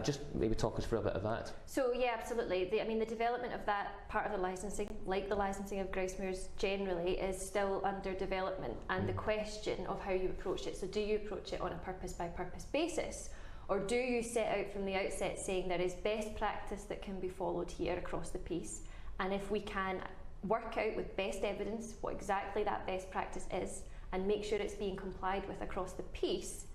just maybe talk us through a bit of that. So yeah, absolutely. The development of that part of the licensing, like the licensing of grouse moors generally, is still under development, and the question of how you approach it. So do you approach it on a purpose by purpose basis, or do you set out from the outset saying there is best practice that can be followed here across the piece, and if we can work out with best evidence what exactly that best practice is and make sure it's being complied with across the piece,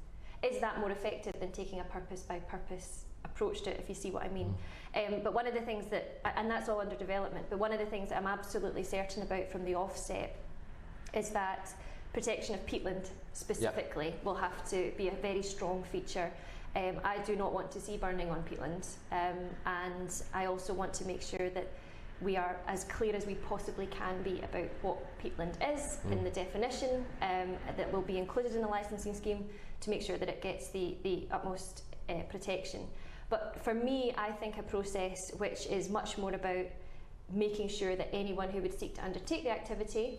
is that more effective than taking a purpose by purpose approach to it, if you see what I mean? But one of the things that, and that's all under development, but one of the things that I'm absolutely certain about from the offset is that protection of peatland specifically will have to be a very strong feature. I do not want to see burning on peatland, and I also want to make sure that we are as clear as we possibly can be about what peatland is in the definition that will be included in the licensing scheme, to make sure that it gets the utmost protection. But for me, I think a process which is much more about making sure that anyone who would seek to undertake the activity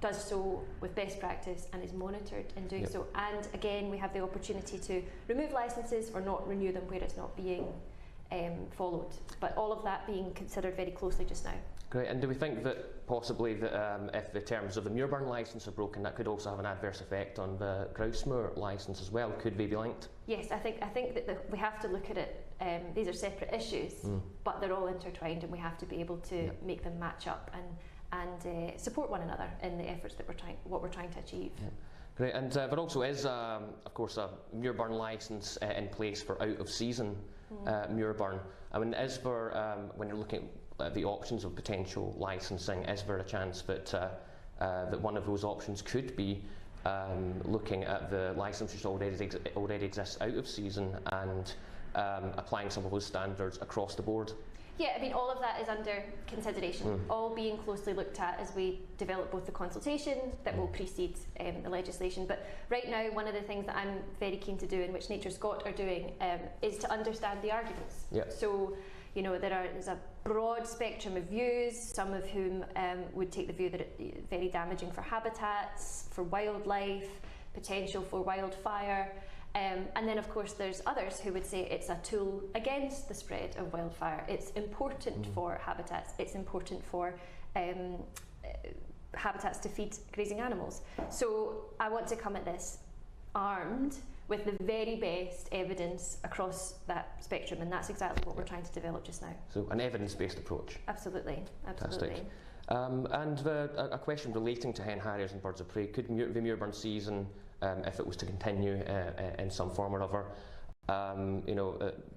does so with best practice and is monitored in doing so. And again, we have the opportunity to remove licences or not renew them where it's not being followed. But all of that being considered very closely just now. Great. And do we think that possibly that if the terms of the muir burn licence are broken, that could also have an adverse effect on the Grousemoor licence as well? Could they be linked? Yes, I think that we have to look at it. These are separate issues, but they're all intertwined, and we have to be able to make them match up and support one another in the efforts that we're trying to achieve. Great. And there also is, of course, a muir burn licence in place for out of season muir burn. I mean, is there, when you're looking at the options of potential licensing, is there a chance that that one of those options could be looking at the licence which already exists out of season and applying some of those standards across the board? Yeah, I mean, all of that is under consideration, all being closely looked at as we develop both the consultation that will precede the legislation. But right now, one of the things that I'm very keen to do, and which Nature Scot are doing, is to understand the arguments. So, you know, there's a broad spectrum of views, some of whom would take the view that it's very damaging for habitats, for wildlife, potential for wildfire. And then, of course, there's others who would say it's a tool against the spread of wildfire. It's important for habitats. It's important for habitats to feed grazing animals. So I want to come at this armed with the very best evidence across that spectrum, and that's exactly what we're trying to develop just now. So an evidence-based approach. Absolutely, absolutely. Fantastic. And a question relating to hen harriers and birds of prey: could the muir burn season, if it was to continue in some form or other,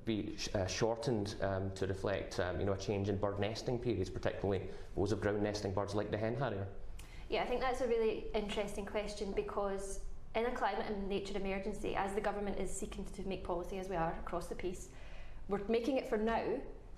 be shortened to reflect, a change in bird nesting periods, particularly those of ground nesting birds like the hen harrier? Yeah, I think that's a really interesting question, because in a climate and nature emergency, as the government is seeking to make policy as we are across the piece, we're making it for now,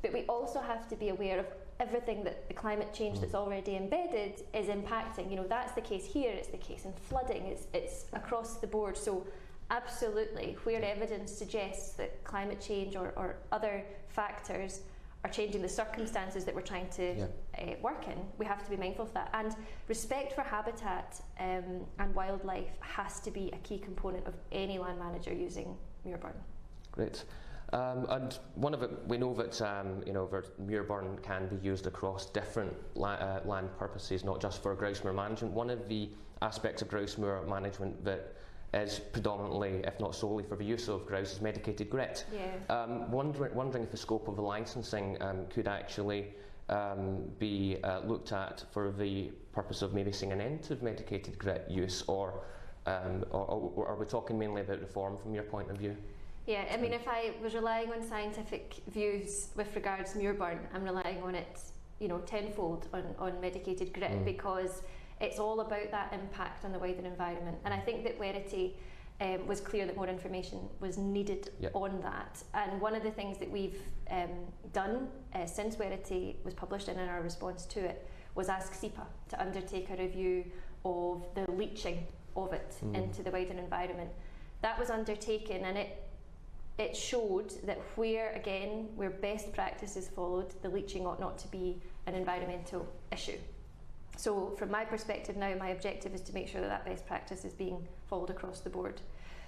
but we also have to be aware of everything that the climate change that's already embedded is impacting. You know, that's the case here, it's the case in flooding, it's across the board. So absolutely, where evidence suggests that climate change or other factors are changing the circumstances that we're trying to work in, we have to be mindful of that. And respect for habitat and wildlife has to be a key component of any land manager using muir burn. Great. And one of it, we know that muirburn can be used across different land purposes, not just for grouse moor management. One of the aspects of grouse moor management that is predominantly, if not solely, for the use of grouse is medicated grit. Yeah. Wondering if the scope of the licensing could actually be looked at for the purpose of maybe seeing an end to medicated grit use, or are we talking mainly about reform from your point of view? Yeah, I mean, if I was relying on scientific views with regards to muirburn, I'm relying on it, tenfold on medicated grit, because it's all about that impact on the wider environment. And I think that Werity was clear that more information was needed on that. And one of the things that we've done since Werity was published and in our response to it was ask SEPA to undertake a review of the leaching of it into the wider environment. That was undertaken, and it showed that where best practice is followed, the leaching ought not to be an environmental issue. So from my perspective now, my objective is to make sure that that best practice is being followed across the board.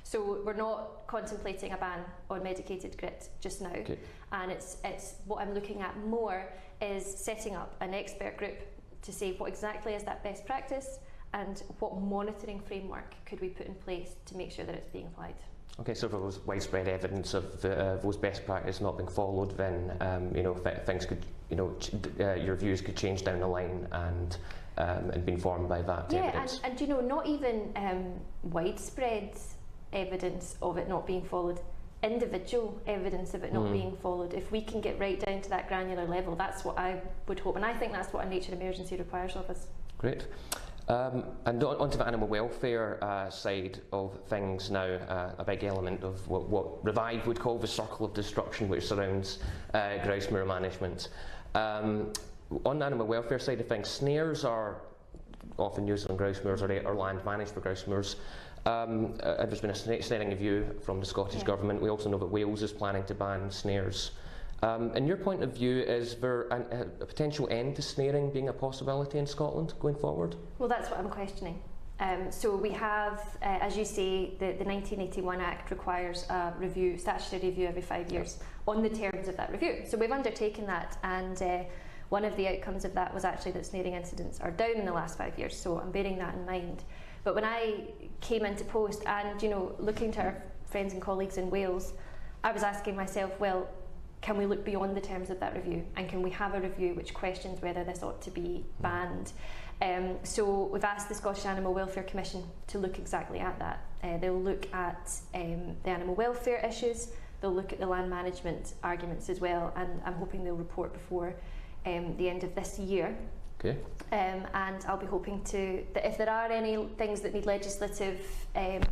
So we're not contemplating a ban on medicated grit just now, and it's what I'm looking at more is setting up an expert group to say what exactly is that best practice and what monitoring framework could we put in place to make sure that it's being applied. Okay, so if there was widespread evidence of those best practices not being followed, then things could, your views could change down the line and be informed by that evidence. And not even widespread evidence of it not being followed, individual evidence of it not being followed. If we can get right down to that granular level, that's what I would hope, and I think that's what a nature emergency requires of us. Great. And onto the animal welfare side of things now, a big element of what Revive would call the circle of destruction which surrounds grouse moor management. On the animal welfare side of things, snares are often used on grouse moors or land managed for grouse moors. There's been a snaring review from the Scottish Government. We also know that Wales is planning to ban snares. In your point of view, is there a potential end to snaring being a possibility in Scotland going forward? Well, that's what I'm questioning. So we have, as you say, the 1981 Act requires a review, statutory review every 5 years on the terms of that review. So we've undertaken that, and one of the outcomes of that was actually that snaring incidents are down in the last 5 years, so I'm bearing that in mind. But when I came into post and, looking to our friends and colleagues in Wales, I was asking myself, well, can we look beyond the terms of that review, and can we have a review which questions whether this ought to be banned? So we've asked the Scottish Animal Welfare Commission to look exactly at that. They'll look at the animal welfare issues, they'll look at the land management arguments as well, and I'm hoping they'll report before the end of this year. Okay. And I'll be hoping that if there are any things that need legislative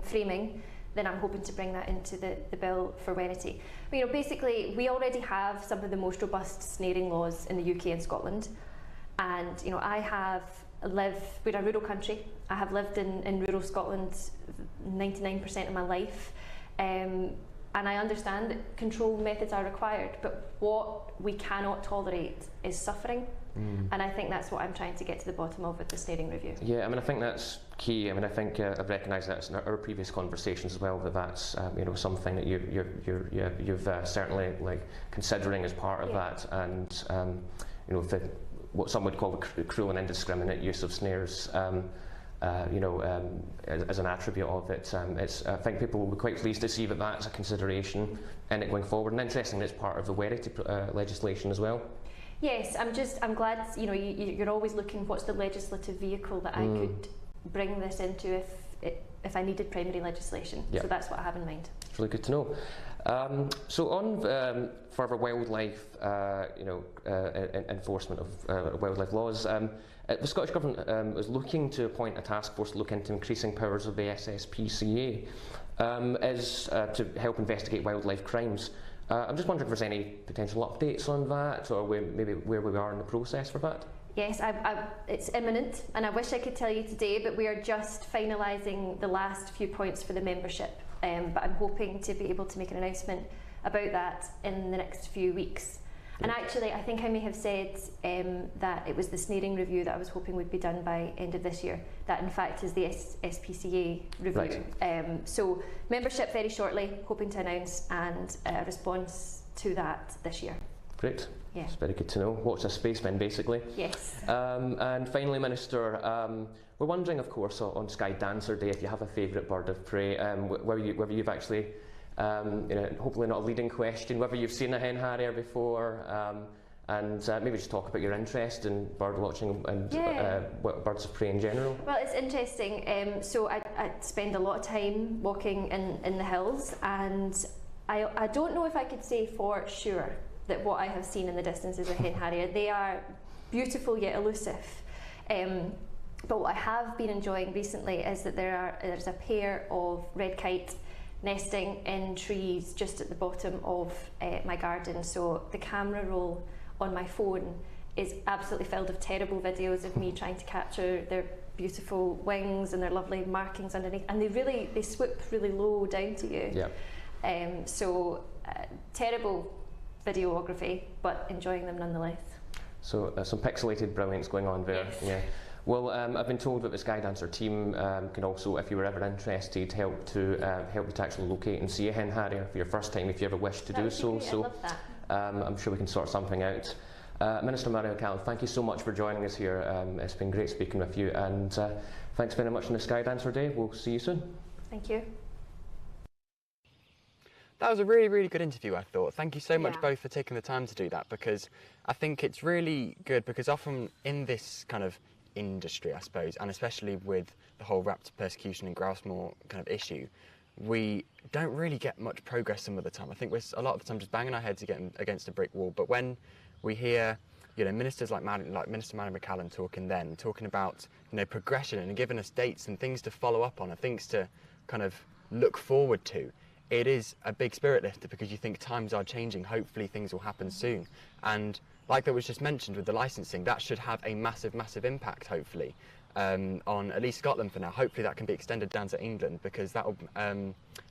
framing, then I'm hoping to bring that into the bill for Werity. Basically, we already have some of the most robust snaring laws in the UK and Scotland. And, we're a rural country. I have lived in rural Scotland 99% of my life. And I understand that control methods are required, but what we cannot tolerate is suffering. And I think that's what I'm trying to get to the bottom of with the snaring review. Yeah, I think that's key. I think I've recognised that in our previous conversations as well, that's something that you've certainly considering as part of that, and what some would call the cruel and indiscriminate use of snares. As an attribute of it, I think people will be quite pleased to see that that's a consideration in it going forward, and interesting that it's part of the Werity legislation as well. Yes, I'm glad, you're always looking what's the legislative vehicle that I could bring this into if I needed primary legislation. So that's what I have in mind. It's really good to know. So on further wildlife, enforcement of wildlife laws, the Scottish Government is looking to appoint a task force to look into increasing powers of the SSPCA to help investigate wildlife crimes. I'm just wondering if there's any potential updates on that, or maybe where we are in the process for that. Yes, it's imminent, and I wish I could tell you today, but we are just finalising the last few points for the membership. But I'm hoping to be able to make an announcement about that in the next few weeks. And actually, I think I may have said that it was the snaring review that I was hoping would be done by end of this year. That in fact is the SPCA review. Right. So membership very shortly, hoping to announce, and a response to that this year. Great. Yeah. It's very good to know. Watch a spaceman, basically. Yes. And finally, Minister, we're wondering, of course, on Skydancer Day, if you have a favourite bird of prey, whether you've actually, hopefully not a leading question, whether you've seen a hen harrier before, and maybe just talk about your interest in bird watching and birds of prey in general. Well, it's interesting. So I spend a lot of time walking in the hills, and I don't know if I could say for sure that what I have seen in the distance is a hen harrier. They are beautiful yet elusive. But what I have been enjoying recently is that there's a pair of red kite nesting in trees just at the bottom of my garden. So the camera roll on my phone is absolutely filled with terrible videos of me trying to capture their beautiful wings and their lovely markings underneath, and they swoop really low down to you. Yeah. Terrible videography, but enjoying them nonetheless. So some pixelated brilliance going on there. Yes. Yeah. Well, I've been told that the Skydancer team can also, if you were ever interested, help to actually locate and see a hen harrier for your first time if you ever wish to do so. Great. So I love that. I'm sure we can sort something out. Minister Mary O'Callaghan, thank you so much for joining us here. It's been great speaking with you, and thanks very much on the Skydancer Day. We'll see you soon. Thank you. That was a really, really good interview, I thought. Thank you so much both for taking the time to do that, because I think it's really good, because often in this kind of industry, I suppose, and especially with the whole raptor persecution and grouse moor kind of issue, we don't really get much progress some of the time. I think we're a lot of the time just banging our heads against a brick wall. But when we hear, ministers like Minister Mary McCallum talking about, progression and giving us dates and things to follow up on and things to kind of look forward to, it is a big spirit lifter, because you think times are changing. Hopefully things will happen soon. And like that was just mentioned with the licensing, that should have a massive, massive impact, hopefully, on at least Scotland for now. Hopefully that can be extended down to England, because that will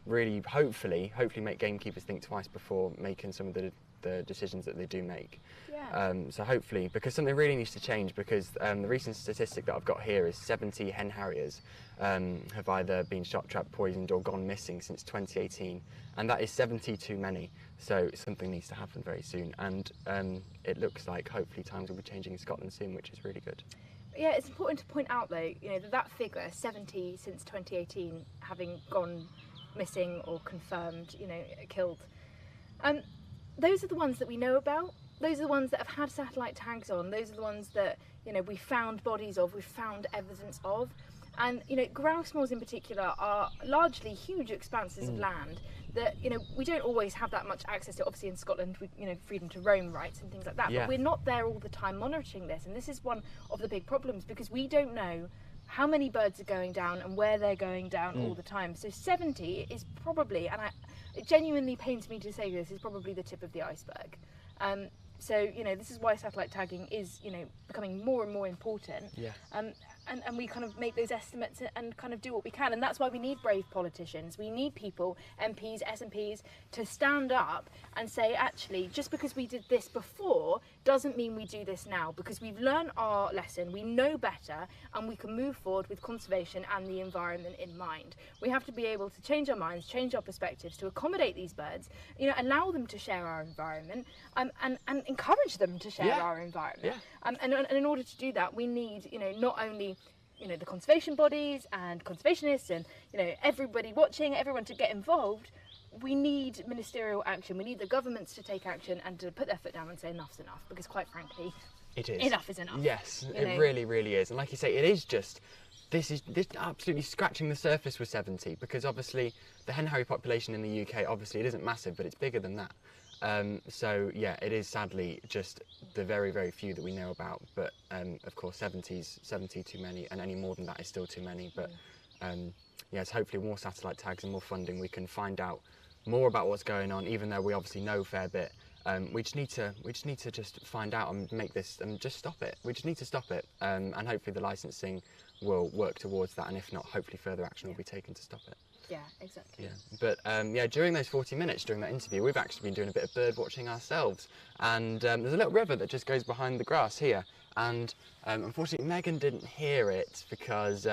really, hopefully make gamekeepers think twice before making some of the decisions that they do make. Yeah. So hopefully, because something really needs to change, because the recent statistic that I've got here is 70 hen harriers have either been shot, trapped, poisoned or gone missing since 2018, and that is 70 too many. So something needs to happen very soon, and it looks like hopefully times will be changing in Scotland soon, which is really good. Yeah, it's important to point out though, that figure, 70 since 2018, having gone missing or confirmed, killed. Those are the ones that we know about. Those are the ones that have had satellite tags on. Those are the ones that, we found bodies of, we found evidence of. And, grouse moors in particular are largely huge expanses of land that, we don't always have that much access to. Obviously in Scotland, we, freedom to roam rights and things like that. Yeah. But we're not there all the time monitoring this. And this is one of the big problems, because we don't know how many birds are going down and where they're going down all the time. So 70 is probably, and it genuinely pains me to say this, is probably the tip of the iceberg. So, this is why satellite tagging is, becoming more and more important. Yeah. And we kind of make those estimates and kind of do what we can. And that's why we need brave politicians. We need people, MPs, SMPs, to stand up and say, actually, just because we did this before doesn't mean we do this now, because we've learned our lesson, we know better, and we can move forward with conservation and the environment in mind. We have to be able to change our minds, change our perspectives to accommodate these birds, allow them to share our environment, and encourage them to share our environment. Yeah. And in order to do that, we need, not only the conservation bodies and conservationists and everybody watching, everyone to get involved. We need ministerial action. We need the governments to take action and to put their foot down and say enough's enough, because quite frankly, it is. Enough is enough. Yes, it really, really is. And like you say, it is just, this is absolutely scratching the surface with 70, because obviously the hen harrier population in the UK, obviously it isn't massive, but it's bigger than that. So yeah, it is sadly just the very, very few that we know about, but of course 70 too many, and any more than that is still too many. But yes, hopefully more satellite tags and more funding, we can find out more about what's going on, even though we obviously know a fair bit. we just need to just find out and make this and just stop it. We just need to stop it, and hopefully the licensing will work towards that, and if not, hopefully further action will be taken to stop it. Yeah, exactly. Yeah, but yeah, during those 40 minutes during that interview, we've actually been doing a bit of bird watching ourselves, and there's a little river that just goes behind the grass here, and unfortunately Megan didn't hear it because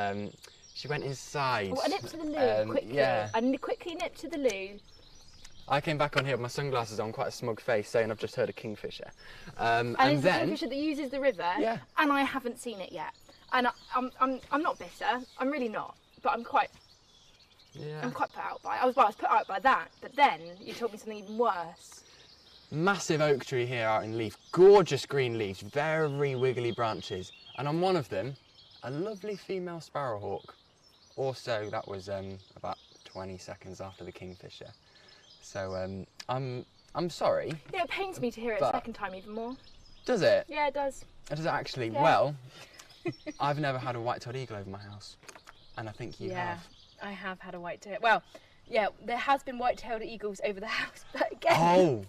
she went inside. Oh, I nipped to the loo quickly. Yeah. I quickly nipped to the loo. I came back on here with my sunglasses on, quite a smug face, saying I've just heard a kingfisher. And it's a kingfisher that uses the river, yeah. And I haven't seen it yet. And I'm not bitter. I'm really not. But I'm quite put out by. I was put out by that. But then you told me something even worse. Massive oak tree here out in leaf, gorgeous green leaves, very wiggly branches, and on one of them, a lovely female sparrowhawk. Also, that was about 20 seconds after the kingfisher. So I'm sorry. Yeah, it pains me to hear it a second time even more. Does it? Yeah, it does. Does it actually? Yeah. Well, I've never had a white-tailed eagle over my house, and I think you have. I have had a white-tailed. Well, yeah, there has been white-tailed eagles over the house, but again,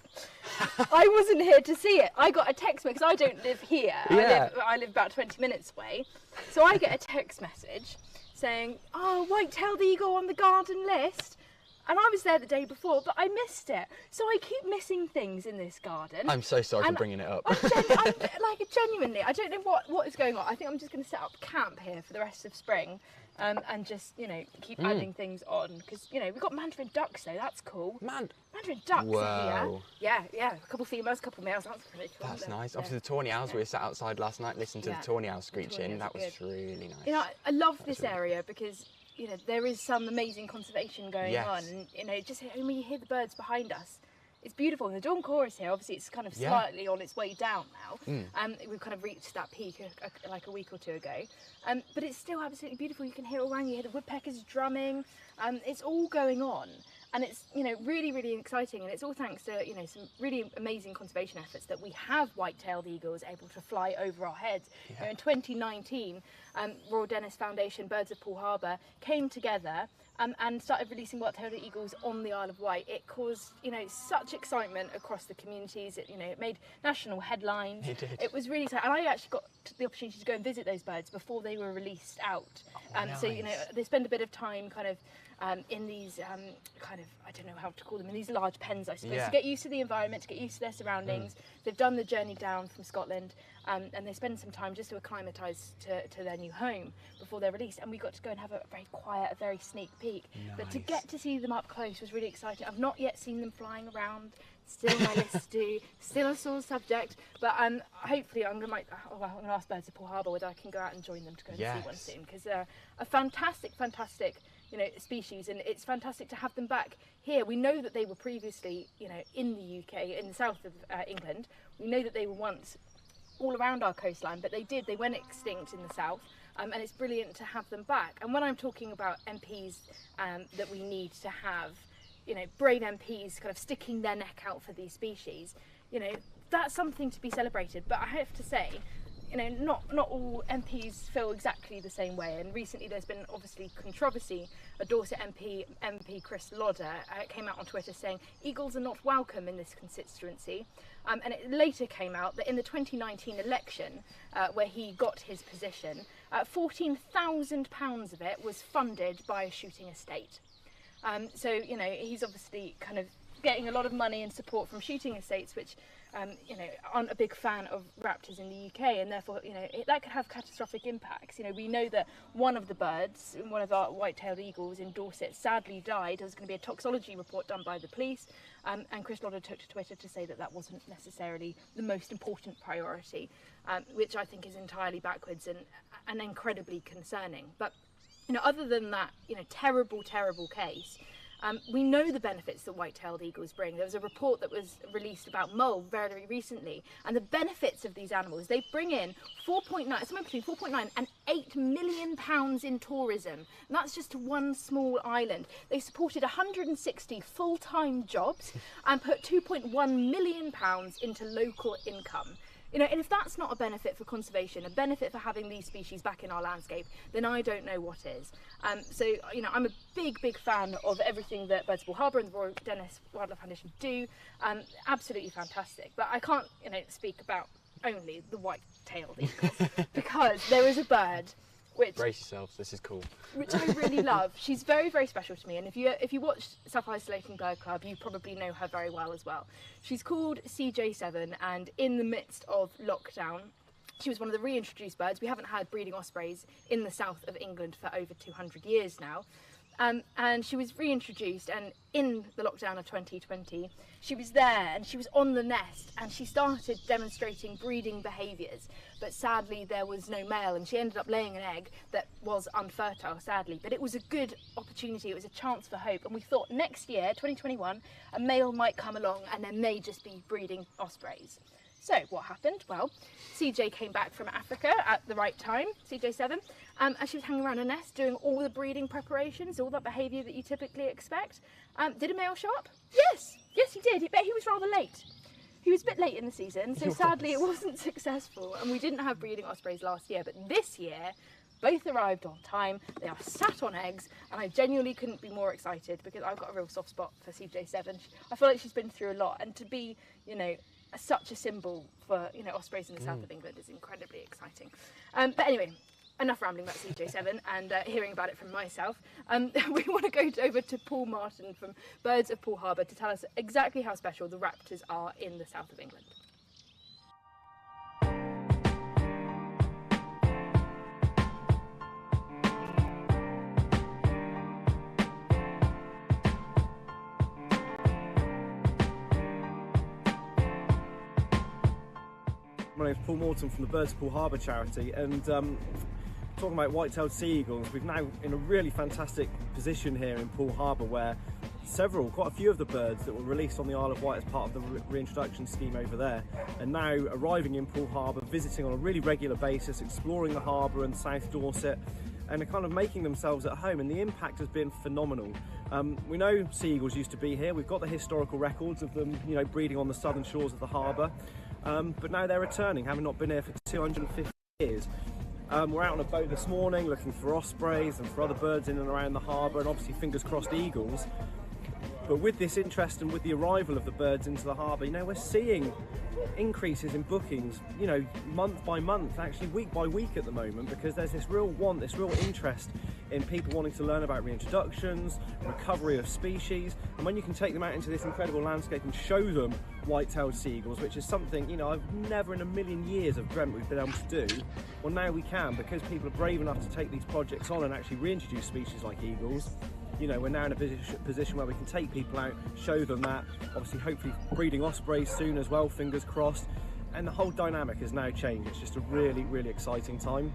I wasn't here to see it. I got a text because I don't live here. Yeah. I live about 20 minutes away, so I get a text message saying, "Oh, white-tailed eagle on the garden list." And I was there the day before, but I missed it. So I keep missing things in this garden. I'm so sorry for bringing it up. I'm genuinely, I don't know what is going on. I think I'm just going to set up camp here for the rest of spring, and just, you know, keep adding things on. Because, you know, we've got mandarin ducks though, that's cool. Mandarin ducks are here. Yeah, a couple females, a couple males, that's pretty cool. That's nice. Obviously the tawny owls, we were sat outside last night listening to the tawny owls screeching. That was really nice. You know, I love this area because, you know, there is some amazing conservation going on, and you know, just when you hear the birds behind us, it's beautiful. And the dawn chorus here, obviously, it's kind of slightly on its way down now. We've kind of reached that peak like a week or two ago, but it's still absolutely beautiful. You can hear it all around. You hear the woodpeckers drumming. It's all going on, and it's, you know, really exciting. And it's all thanks to, you know, some really amazing conservation efforts that we have white-tailed eagles able to fly over our heads. You know, in 2019. Royal Dennis Foundation, Birds of Poole Harbour came together and started releasing white-tailed eagles on the Isle of Wight. It caused, you know, such excitement across the communities. It, you know, it made national headlines. It did. It was really exciting. And I actually got the opportunity to go and visit those birds before they were released out. So, you know, they spend a bit of time kind of in these kind of, I don't know how to call them, in these large pens, I suppose, to get used to the environment, to get used to their surroundings. They've done the journey down from Scotland, and they spend some time just to acclimatise to their new home before they're released. And we got to go and have a very quiet, a very sneak peek. But to get to see them up close was really exciting. I've not yet seen them flying around. Still on my list to do, still a sore subject, but hopefully I'm going to ask Birds of Poole Harbour whether I can go out and join them to go and see one soon, because they're a fantastic, you know, species, and it's fantastic to have them back here. We know that they were previously, you know, in the UK, in the south of England. We know that they were once all around our coastline, but they went extinct in the south, and it's brilliant to have them back. And when I'm talking about MPs that we need to have, you know, brave MPs kind of sticking their neck out for these species, you know, that's something to be celebrated. But I have to say, you know, not all MPs feel exactly the same way. And recently there's been obviously controversy. A Dorset MP Chris Lodder, came out on Twitter saying eagles are not welcome in this constituency. And it later came out that in the 2019 election, where he got his position, £14,000 of it was funded by a shooting estate. So, you know, he's obviously kind of getting a lot of money and support from shooting estates, which, you know, aren't a big fan of raptors in the UK, and therefore, you know, that could have catastrophic impacts. You know, we know that one of the birds, one of our white-tailed eagles in Dorset, sadly died. There was going to be a toxicology report done by the police, and Chris Lodder took to Twitter to say that that wasn't necessarily the most important priority, which I think is entirely backwards and incredibly concerning. But, you know, other than that, you know, terrible case, we know the benefits that white-tailed eagles bring. There was a report that was released about mull very recently, and the benefits of these animals, they bring in somewhere between 4.9 and 8 million pounds in tourism, and that's just to one small island. They supported 160 full-time jobs and put 2.1 million pounds into local income. You know, and if that's not a benefit for conservation, a benefit for having these species back in our landscape, then I don't know what is. So, you know, I'm a big fan of everything that Birds of Poole Harbour and the Royal Dennis Wildlife Foundation do. Absolutely fantastic. But I can't, you know, speak about only the white-tailed eagles because there is a bird which, brace yourselves, this is cool, which I really love. She's very special to me, and if you watch South Isolating Bird Club, you probably know her very well as well. She's called CJ7, and in the midst of lockdown, she was one of the reintroduced birds. We haven't had breeding ospreys in the south of England for over 200 years now. And she was reintroduced, and in the lockdown of 2020 she was there and she was on the nest and she started demonstrating breeding behaviours, but sadly there was no male and she ended up laying an egg that was unfertile, sadly. But it was a good opportunity, it was a chance for hope, and we thought next year, 2021, a male might come along and there may just be breeding ospreys. So what happened? Well, CJ came back from Africa at the right time, CJ7, as she was hanging around a nest doing all the breeding preparations, all that behaviour that you typically expect. Did a male show up? Yes, he did, but he was rather late. He was a bit late in the season, so sadly it wasn't successful, and we didn't have breeding ospreys last year, but this year, both arrived on time, they are sat on eggs, and I genuinely couldn't be more excited because I've got a real soft spot for CJ7. I feel like she's been through a lot, and to be, you know, such a symbol for, you know, ospreys in the south of England is incredibly exciting. But anyway, enough rambling about CJ7 and hearing about it from myself. We want to go over to Paul Martin from Birds of Poole Harbour to tell us exactly how special the raptors are in the south of England. My name's Paul Morton from the Birds of Poole Harbour charity, and talking about white-tailed sea eagles, we're now in a really fantastic position here in Poole Harbour where quite a few of the birds that were released on the Isle of Wight as part of the reintroduction scheme over there are now arriving in Poole Harbour, visiting on a really regular basis, exploring the harbour and South Dorset, and are kind of making themselves at home, and the impact has been phenomenal. We know sea eagles used to be here, we've got the historical records of them, you know, breeding on the southern shores of the harbour. But now they're returning, having not been here for 250 years. We're out on a boat this morning looking for ospreys and for other birds in and around the harbour, and obviously fingers crossed eagles. But with this interest and with the arrival of the birds into the harbour, you know, we're seeing increases in bookings, you know, month by month, actually week by week at the moment, because there's this real interest in people wanting to learn about reintroductions, recovery of species, and when you can take them out into this incredible landscape and show them white-tailed sea eagles, which is something, you know, I've never in a million years have dreamt we've been able to do. Well, now we can, because people are brave enough to take these projects on and actually reintroduce species like eagles. You know, we're now in a position where we can take people out, show them that, obviously hopefully breeding ospreys soon as well, fingers crossed, and the whole dynamic has now changed. It's just a really exciting time.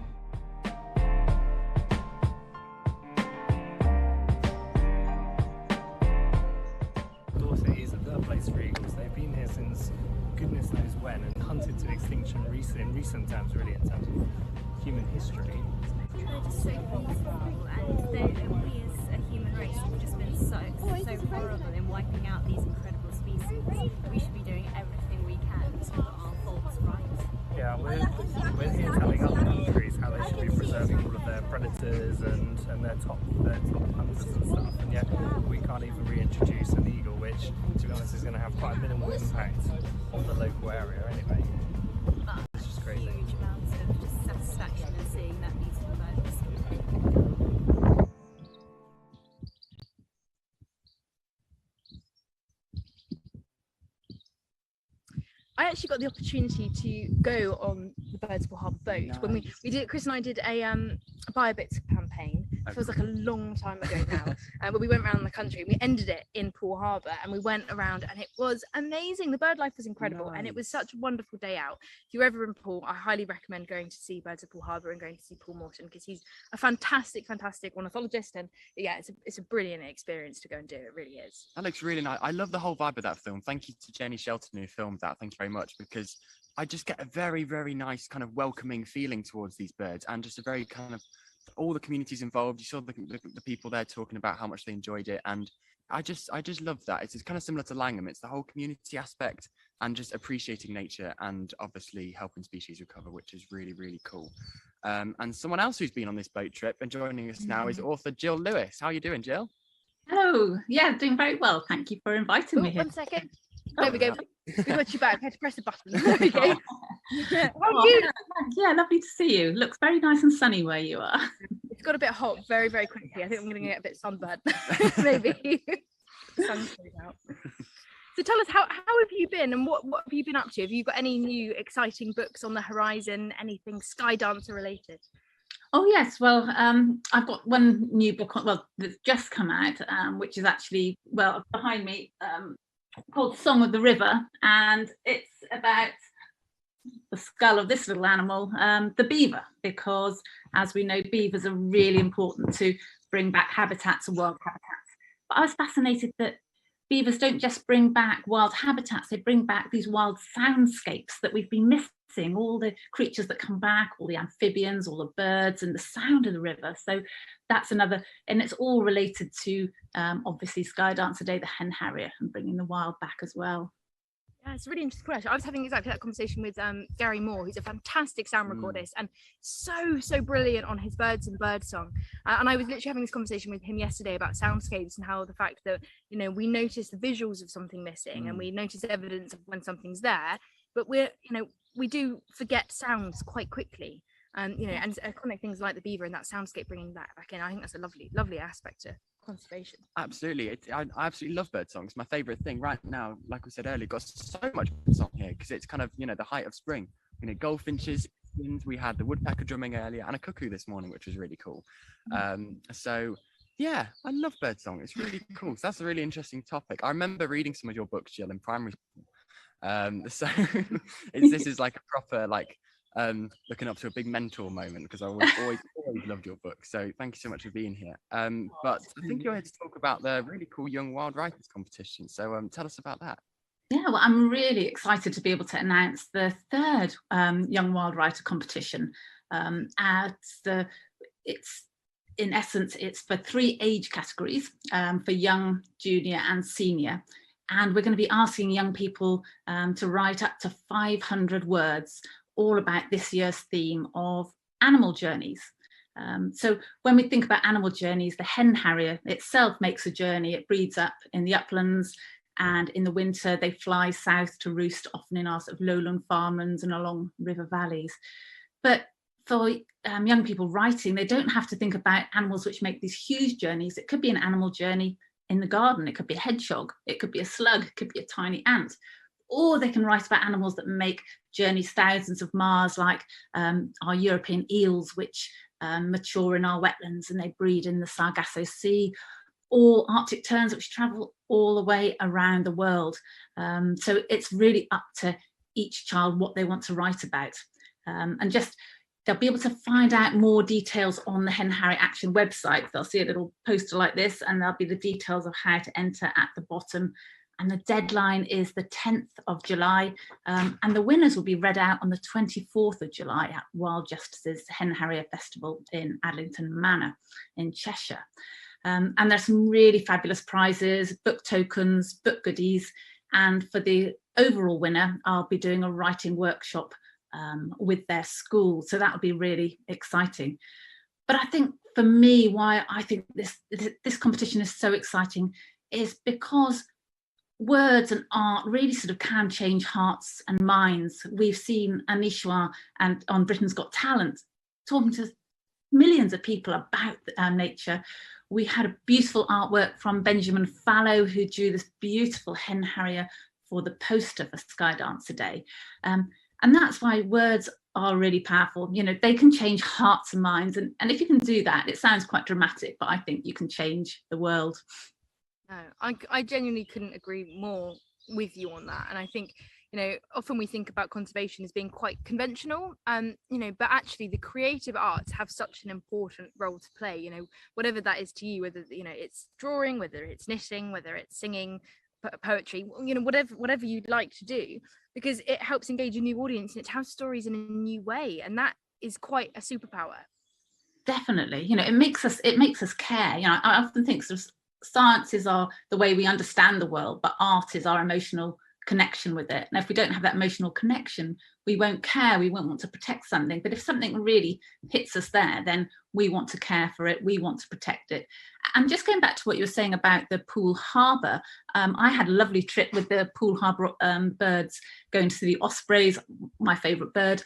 Dorset is a birthplace for eagles. They've been here since goodness knows when and hunted to extinction in recent times, really, in terms of human history. They're just so beautiful, and we as a human race have just been so horrible in wiping out these incredible species. We should be doing everything we can to put our faults right. Yeah, we're here telling other countries how they should be preserving all of their predators and their top hunters and stuff, and yet we can't even reintroduce an eagle, which, to be honest, is going to have quite a minimal impact on the local area anyway. It's just crazy. Huge amounts of just satisfaction in seeing that beautiful bird. I actually got the opportunity to go on the Birds of Poole Harbour boat. Nice. When we did, Chris and I did a Buy a Bits campaign. It feels like a long time ago now, but we went around the country. We ended it in Poole Harbour, and we went around, and it was amazing. The bird life was incredible, and it was such a wonderful day out. If you're ever in Poole, I highly recommend going to see Birds of Poole Harbour and going to see Paul Morton, because he's a fantastic ornithologist, and yeah, it's a brilliant experience to go and do. It really is. That looks really nice. I love the whole vibe of that film. Thank you to Jenny Shelton who filmed that. Thank you very much, because I just get a very nice kind of welcoming feeling towards these birds, and just a very kind of all the communities involved. You saw the people there talking about how much they enjoyed it, and I just love that. It's kind of similar to Langham. It's the whole community aspect and just appreciating nature and obviously helping species recover, which is really, really cool. And someone else who's been on this boat trip and joining us now is author Jill Lewis. How are you doing, Jill? Hello. Yeah, doing very well. Thank you for inviting me here. 1 second. Oh, There we go. We got you back. I had to press the button. There we go. How are you? Yeah, lovely to see you. Looks very nice and sunny where you are. It's got a bit hot very, very quickly. I think I'm going to get a bit sunburned. Maybe. The sun's coming out. So tell us, how have you been, and what have you been up to? Have you got any new exciting books on the horizon? Anything Skydancer related? Oh yes, well, I've got one new book, that's just come out, which is actually, behind me, called Song of the River, and it's about the skull of this little animal, the beaver, because as we know, beavers are really important to bring back habitats and wild habitats. But I was fascinated that beavers don't just bring back wild habitats, they bring back these wild soundscapes that we've been missing, all the creatures that come back, all the amphibians, all the birds, and the sound of the river. So that's another, and it's all related to obviously Skydancer Day, the hen harrier, and bringing the wild back as well. Yeah, it's a really interesting question. I was having exactly that conversation with Gary Moore, who's a fantastic sound recordist and so brilliant on his birds and bird song. And I was literally having this conversation with him yesterday about soundscapes and how the fact that, you know, we notice the visuals of something missing and we notice evidence of when something's there, but we do forget sounds quite quickly. And iconic things like the beaver and that soundscape, bringing that back in, I think that's a lovely aspect to conservation. Absolutely. I absolutely love bird songs. My favorite thing right now, like we said earlier, got so much bird song here because it's kind of, the height of spring. Goldfinches, we had the woodpecker drumming earlier and a cuckoo this morning, which was really cool. So yeah, I love bird song. It's really cool. So that's a really interesting topic. I remember reading some of your books, Jill, in primary school. So this is like a proper looking up to a big mentor moment, because I always loved your book. So thank you so much for being here. But I think you're here to talk about the really cool Young Wild Writers competition. So tell us about that. Yeah, well, I'm really excited to be able to announce the third Young Wild Writer competition. It's for 3 age categories, for young, junior and senior. And we're going to be asking young people to write up to 500 words all about this year's theme of animal journeys. So when we think about animal journeys, the hen harrier itself makes a journey. It breeds up in the uplands, and in the winter they fly south to roost, often in our sort of lowland farmlands and along river valleys. But for young people writing, they don't have to think about animals which make these huge journeys. It could be an animal journey in the garden, it could be a hedgehog, it could be a slug, it could be a tiny ant. Or they can write about animals that make journeys thousands of miles, like our European eels, which mature in our wetlands and they breed in the Sargasso Sea, or Arctic terns, which travel all the way around the world. So it's really up to each child what they want to write about. And they'll be able to find out more details on the Hen Harrier Action website. They'll see a little poster like this, and there'll be the details of how to enter at the bottom. And the deadline is the 10th of July, and the winners will be read out on the 24th of July at Wild Justice's Hen Harrier Festival in Adlington Manor in Cheshire. And there's some really fabulous prizes, book tokens, book goodies, and for the overall winner, I'll be doing a writing workshop with their school, so that would be really exciting. But I think for me, why I think this competition is so exciting is because words and art really sort of can change hearts and minds. We've seen Anishwa and on Britain's Got Talent talking to millions of people about nature. We had a beautiful artwork from Benjamin Fallow, who drew this beautiful hen harrier for the poster for Skydancer Day. And that's why words are really powerful. They can change hearts and minds. And if you can do that, it sounds quite dramatic, but I think you can change the world. No, I genuinely couldn't agree more with you on that. And I think, often we think about conservation as being quite conventional, but actually the creative arts have such an important role to play, whatever that is to you, whether, it's drawing, whether it's knitting, whether it's singing, poetry, whatever you'd like to do, because it helps engage a new audience and it tells stories in a new way. And that is quite a superpower. Definitely. It makes us care. I often think sort of sciences are the way we understand the world, but art is our emotional connection with it. And if we don't have that emotional connection, we won't care, we won't want to protect something. But if something really hits us there, then we want to care for it, we want to protect it. And just going back to what you were saying about the Poole Harbour, I had a lovely trip with the Poole Harbour birds, going to see the ospreys, my favourite bird.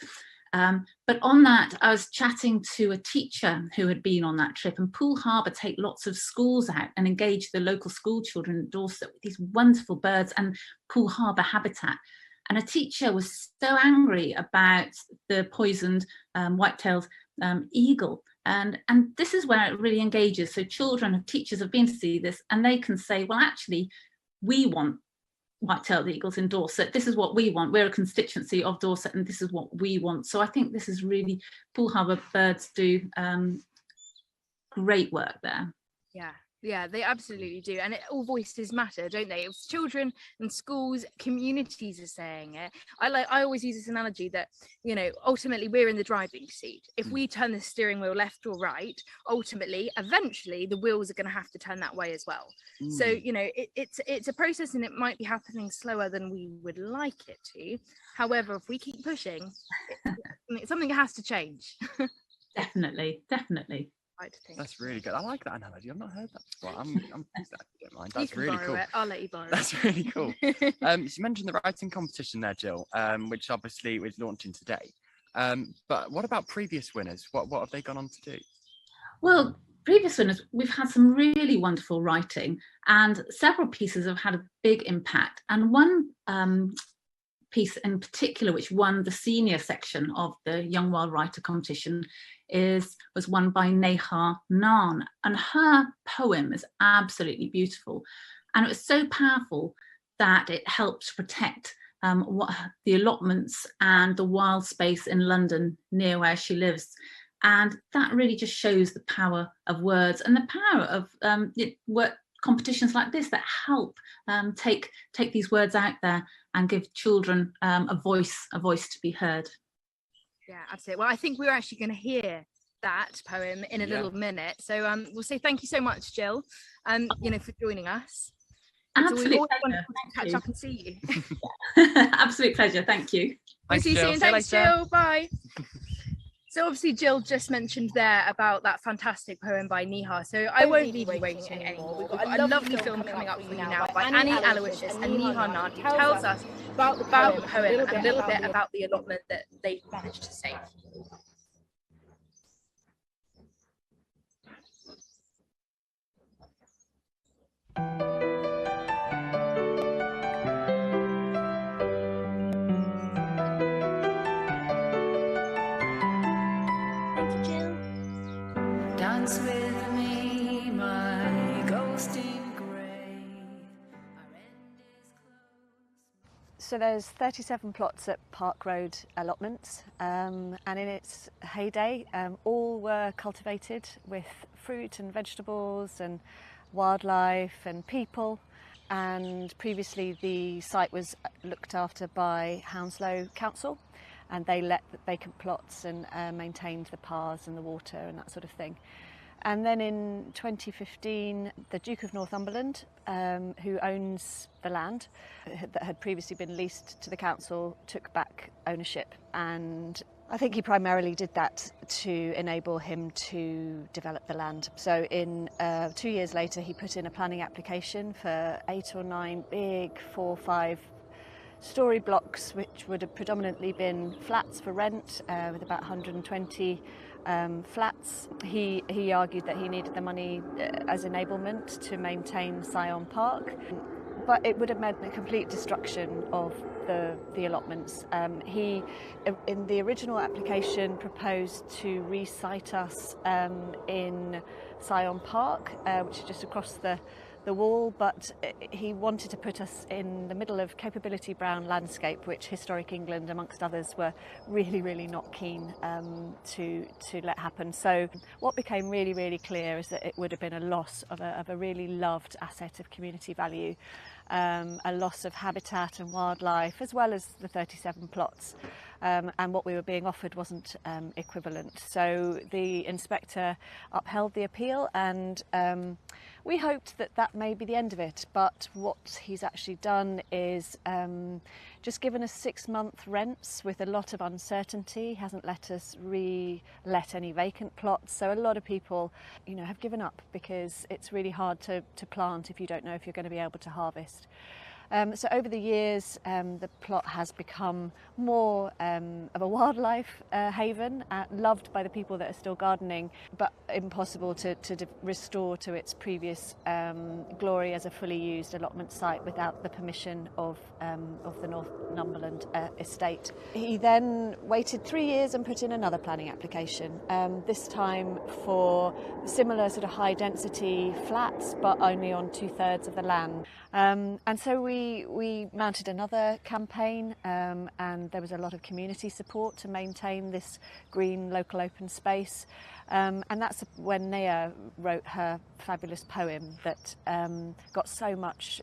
But on that, I was chatting to a teacher who had been on that trip, and Poole Harbour take lots of schools out and engage the local school children in Dorset with these wonderful birds and Poole Harbour habitat. And a teacher was so angry about the poisoned white-tailed eagle. And this is where it really engages. So children, teachers have been to see this, and they can say, well, actually, we want white-tailed eagles in Dorset. This is what we want. We're a constituency of Dorset, and this is what we want. So I think this is really, Poole Harbour birds do great work there. Yeah, they absolutely do. And all voices matter, don't they? It's children and schools, communities are saying it. I always use this analogy that, you know, ultimately we're in the driving seat. If we turn the steering wheel left or right, ultimately, eventually the wheels are going to have to turn that way as well. So, you know, it's a process, and it might be happening slower than we would like it to. However, if we keep pushing, something has to change. Definitely. That's really good. I like that analogy. I've not heard that before. I'm pleased that you don't mind. That's really cool. I'll let you borrow it. That's really cool. So you mentioned the writing competition there, Jill, which obviously is launching today. But what about previous winners? What have they gone on to do? Well, previous winners, we've had some really wonderful writing, and several pieces have had a big impact. And one piece in particular, which won the senior section of the Young Wild Writer competition, was won by Neha Naan, and her poem is absolutely beautiful, and it was so powerful that it helped to protect the allotments and the wild space in London near where she lives. And that really just shows the power of words and the power of competitions like this that help take these words out there and give children a voice to be heard. Yeah, absolutely. Well, I think we're actually going to hear that poem in a little minute. So we'll say thank you so much, Jill, you know, for joining us. Absolute pleasure. Wonderful to catch up and see you. Absolute pleasure. Thank you. Thanks, see you soon. Thanks, Jill. Bye. So obviously Jill just mentioned there about that fantastic poem by Neha. So I won't leave you waiting anymore. We've got a lovely film coming up for you now by Annie Aloysius and Neha Naan, who tells us about the poem and a little bit about the allotment that they managed to save. Dance with me, my ghost in grey. So there's 37 plots at Park Road allotments, and in its heyday all were cultivated with fruit and vegetables and wildlife and people, and previously the site was looked after by Hounslow Council, and they let the vacant plots and maintained the paths and the water and that sort of thing. And then in 2015, the Duke of Northumberland, who owns the land that had previously been leased to the council, took back ownership. And I think he primarily did that to enable him to develop the land. So in 2 years later, he put in a planning application for 8 or 9 big 4 or 5 story blocks, which would have predominantly been flats for rent, with about 120 flats. He argued that he needed the money as enablement to maintain Syon Park, but it would have meant a complete destruction of the allotments. He, in the original application, proposed to re-site us in Syon Park, which is just across the wall, but he wanted to put us in the middle of Capability Brown landscape, which Historic England, amongst others, were really not keen to let happen. So what became really clear is that it would have been a loss of a really loved asset of community value, a loss of habitat and wildlife, as well as the 37 plots. and what we were being offered wasn't equivalent. So the inspector upheld the appeal, and we hoped that that may be the end of it, but what he's actually done is just given us 6-month rents with a lot of uncertainty. He hasn't let us re-let any vacant plots, so a lot of people, you know, have given up because it's really hard to plant if you don't know if you're going to be able to harvest. So over the years, the plot has become more of a wildlife haven, loved by the people that are still gardening, but impossible to restore to its previous glory as a fully used allotment site without the permission of the Northumberland estate. He then waited 3 years and put in another planning application, this time for similar sort of high density flats, but only on 2/3 of the land. And so we mounted another campaign, and there was a lot of community support to maintain this green local open space. And that's when Naya wrote her fabulous poem that got so much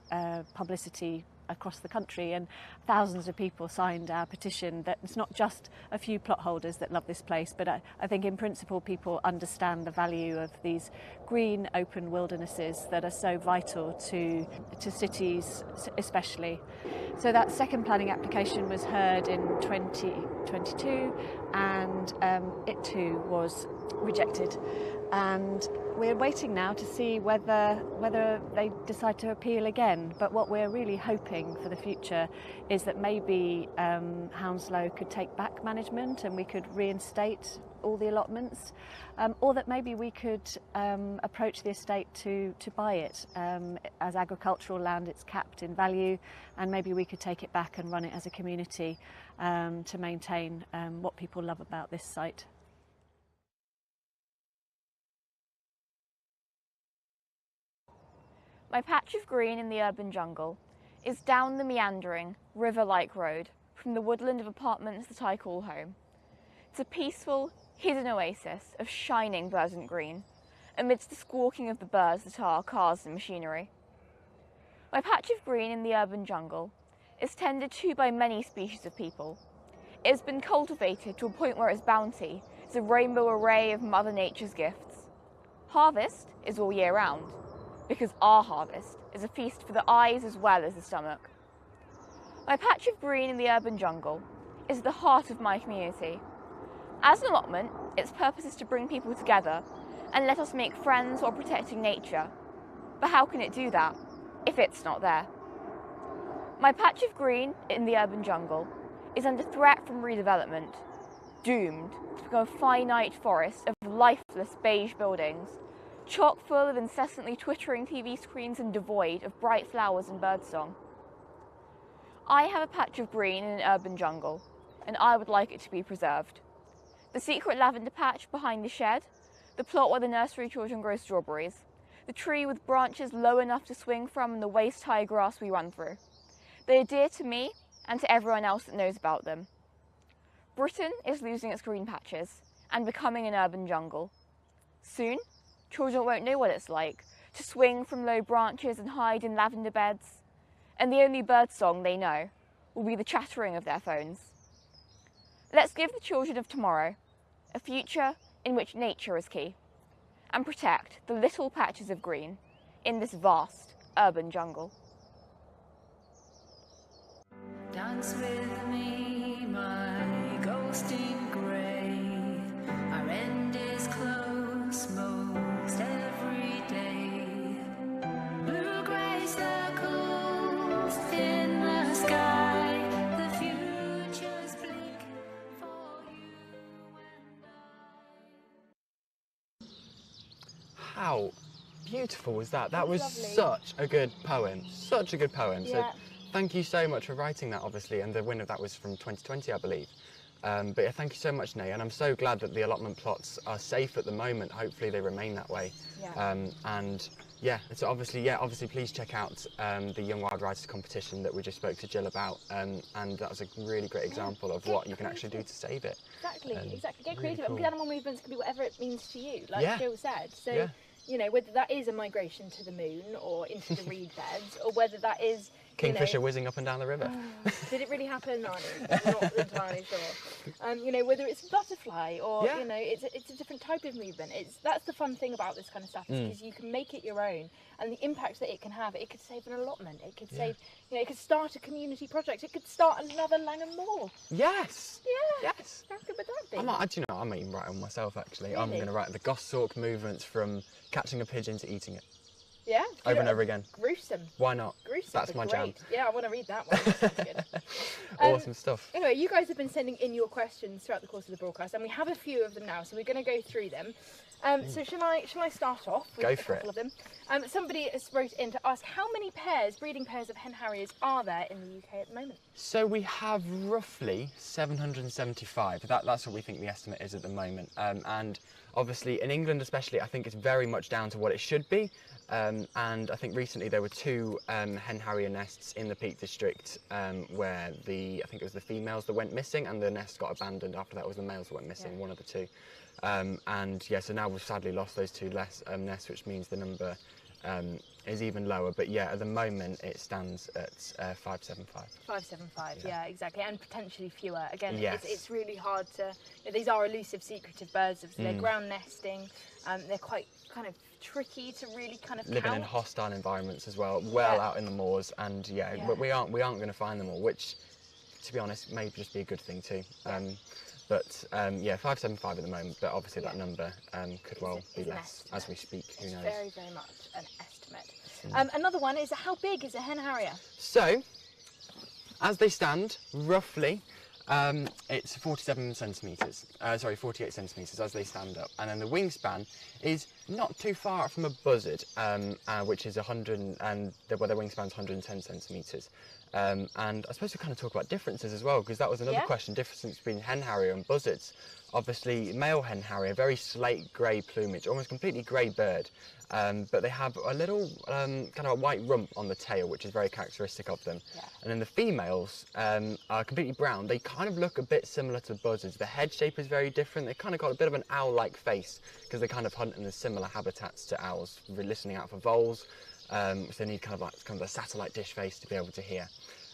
publicity across the country, and thousands of people signed our petition. That it's not just a few plot holders that love this place, but I think in principle people understand the value of these green open wildernesses that are so vital to cities especially. So that second planning application was heard in 2022, and it too was rejected, and we're waiting now to see whether they decide to appeal again. But what we're really hoping for the future is that maybe Hounslow could take back management and we could reinstate all the allotments, or that maybe we could approach the estate to buy it. As agricultural land, it's capped in value, and maybe we could take it back and run it as a community to maintain what people love about this site. My patch of green in the urban jungle is down the meandering, river-like road from the woodland of apartments that I call home. It's a peaceful, hidden oasis of shining verdant green, amidst the squawking of the birds that are cars and machinery. My patch of green in the urban jungle is tended to by many species of people. It has been cultivated to a point where its bounty is a rainbow array of Mother Nature's gifts. Harvest is all year round, because our harvest is a feast for the eyes as well as the stomach. My patch of green in the urban jungle is at the heart of my community. As an allotment, its purpose is to bring people together and let us make friends while protecting nature. But how can it do that if it's not there? My patch of green in the urban jungle is under threat from redevelopment, doomed to become a finite forest of lifeless beige buildings, chock full of incessantly twittering TV screens and devoid of bright flowers and birdsong. I have a patch of green in an urban jungle, and I would like it to be preserved. The secret lavender patch behind the shed, the plot where the nursery children grow strawberries, the tree with branches low enough to swing from, and the waist-high grass we run through. They are dear to me and to everyone else that knows about them. Britain is losing its green patches and becoming an urban jungle. Soon, children won't know what it's like to swing from low branches and hide in lavender beds, and the only birdsong they know will be the chattering of their phones. Let's give the children of tomorrow a future in which nature is key, and protect the little patches of green in this vast urban jungle. Dance with me, my ghost in grey. Our end is close most every day. Blue-grey circles in the sky. The future's bleak for you and I. How beautiful was that? That was Lovely. such a good poem. Such a good poem. Yeah. So thank you so much for writing that, obviously, and the winner of that was from 2020, I believe. But yeah, thank you so much, Nay, and I'm so glad that the allotment plots are safe at the moment. Hopefully they remain that way. Yeah. And yeah, so obviously please check out the Young Wild Writers competition that we just spoke to Jill about, and that was a really great example of what you can actually do to save it. Exactly. Get really creative. cool. And animal movements can be whatever it means to you, like Yeah. Jill said. So, Yeah. you know, whether that is a migration to the moon or into the reed beds, or whether that is Kingfisher whizzing up and down the river. Did it really happen, Nani? I'm not entirely sure. You know, whether it's a butterfly or you know, it's a different type of movement. That's the fun thing about this kind of stuff, is because you can make it your own, and the impact that it can have. It could save an allotment. It could save, you know, it could start a community project. It could start another Langham Moor. Yes. Yeah. Yes. How good would that be? Do you know, I might even write on myself actually. I'm going to write the Goshawk movements from catching a pigeon to eating it. Yeah. Over and over again. Gruesome. Why not? Gruesome. That's my jam. Yeah, I want to read that one. That's good. Awesome stuff. Anyway, you guys have been sending in your questions throughout the course of the broadcast, and we have a few of them now, so we're going to go through them. So shall I start off with a couple of them? Somebody has wrote in to ask, how many breeding pairs of hen harriers are there in the UK at the moment? So we have roughly 775. That's what we think the estimate is at the moment. And obviously in England especially, I think it's very much down to what it should be. And I think recently there were 2 hen harrier nests in the Peak District where I think it was the females that went missing, and the nest got abandoned. After that was the males that went missing, one of the 2. And yeah, so now we've sadly lost those 2 nests, which means the number is even lower. But yeah, at the moment it stands at 575. 575, yeah, exactly, and potentially fewer. Again, it's really hard to. These are elusive, secretive birds. They're ground nesting. They're quite kind of tricky to really kind of living in hostile environments as well, out in the moors, and we aren't going to find them all, which, to be honest, may just be a good thing too. But yeah, 575 at the moment, but obviously that number could well be less as we speak. Who knows? Very, very much an estimate. Another one is, how big is a hen harrier? So, as they stand, roughly, it's 47 centimetres. Sorry, 48 centimetres as they stand up, and then the wingspan is not too far from a buzzard, which is 100, and their wingspan's 110 centimetres. And I suppose we kind of talk about differences as well, because that was another question, difference between hen harrier and buzzards. Obviously, male hen harrier, very slate grey plumage, almost completely grey bird, but they have a little kind of a white rump on the tail, which is very characteristic of them. And then the females are completely brown. They kind of look a bit similar to buzzards. The head shape is very different. They kind of got a bit of an owl-like face, because they kind of hunt in the similar habitats to owls, listening out for voles. So they need kind of a satellite dish face to be able to hear.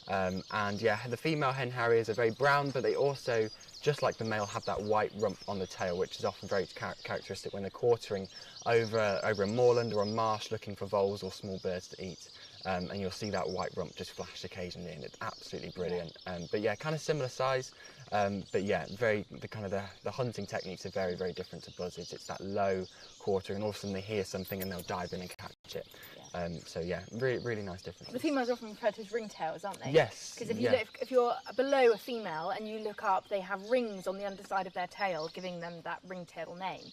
And yeah, the female hen harriers are very brown, but they also, just like the male, have that white rump on the tail, which is often very characteristic when they're quartering over a moorland or a marsh looking for voles or small birds to eat. And you'll see that white rump just flash occasionally, and it's absolutely brilliant. But yeah, kind of similar size, but yeah, the hunting techniques are very, very different to buzzards. It's that low quartering, and all of a sudden they hear something and they'll dive in and catch it. So yeah, really, really nice difference. The females are often referred to as ringtails, aren't they? Yes. Because if you're below a female and you look up, they have rings on the underside of their tail, giving them that ringtail name.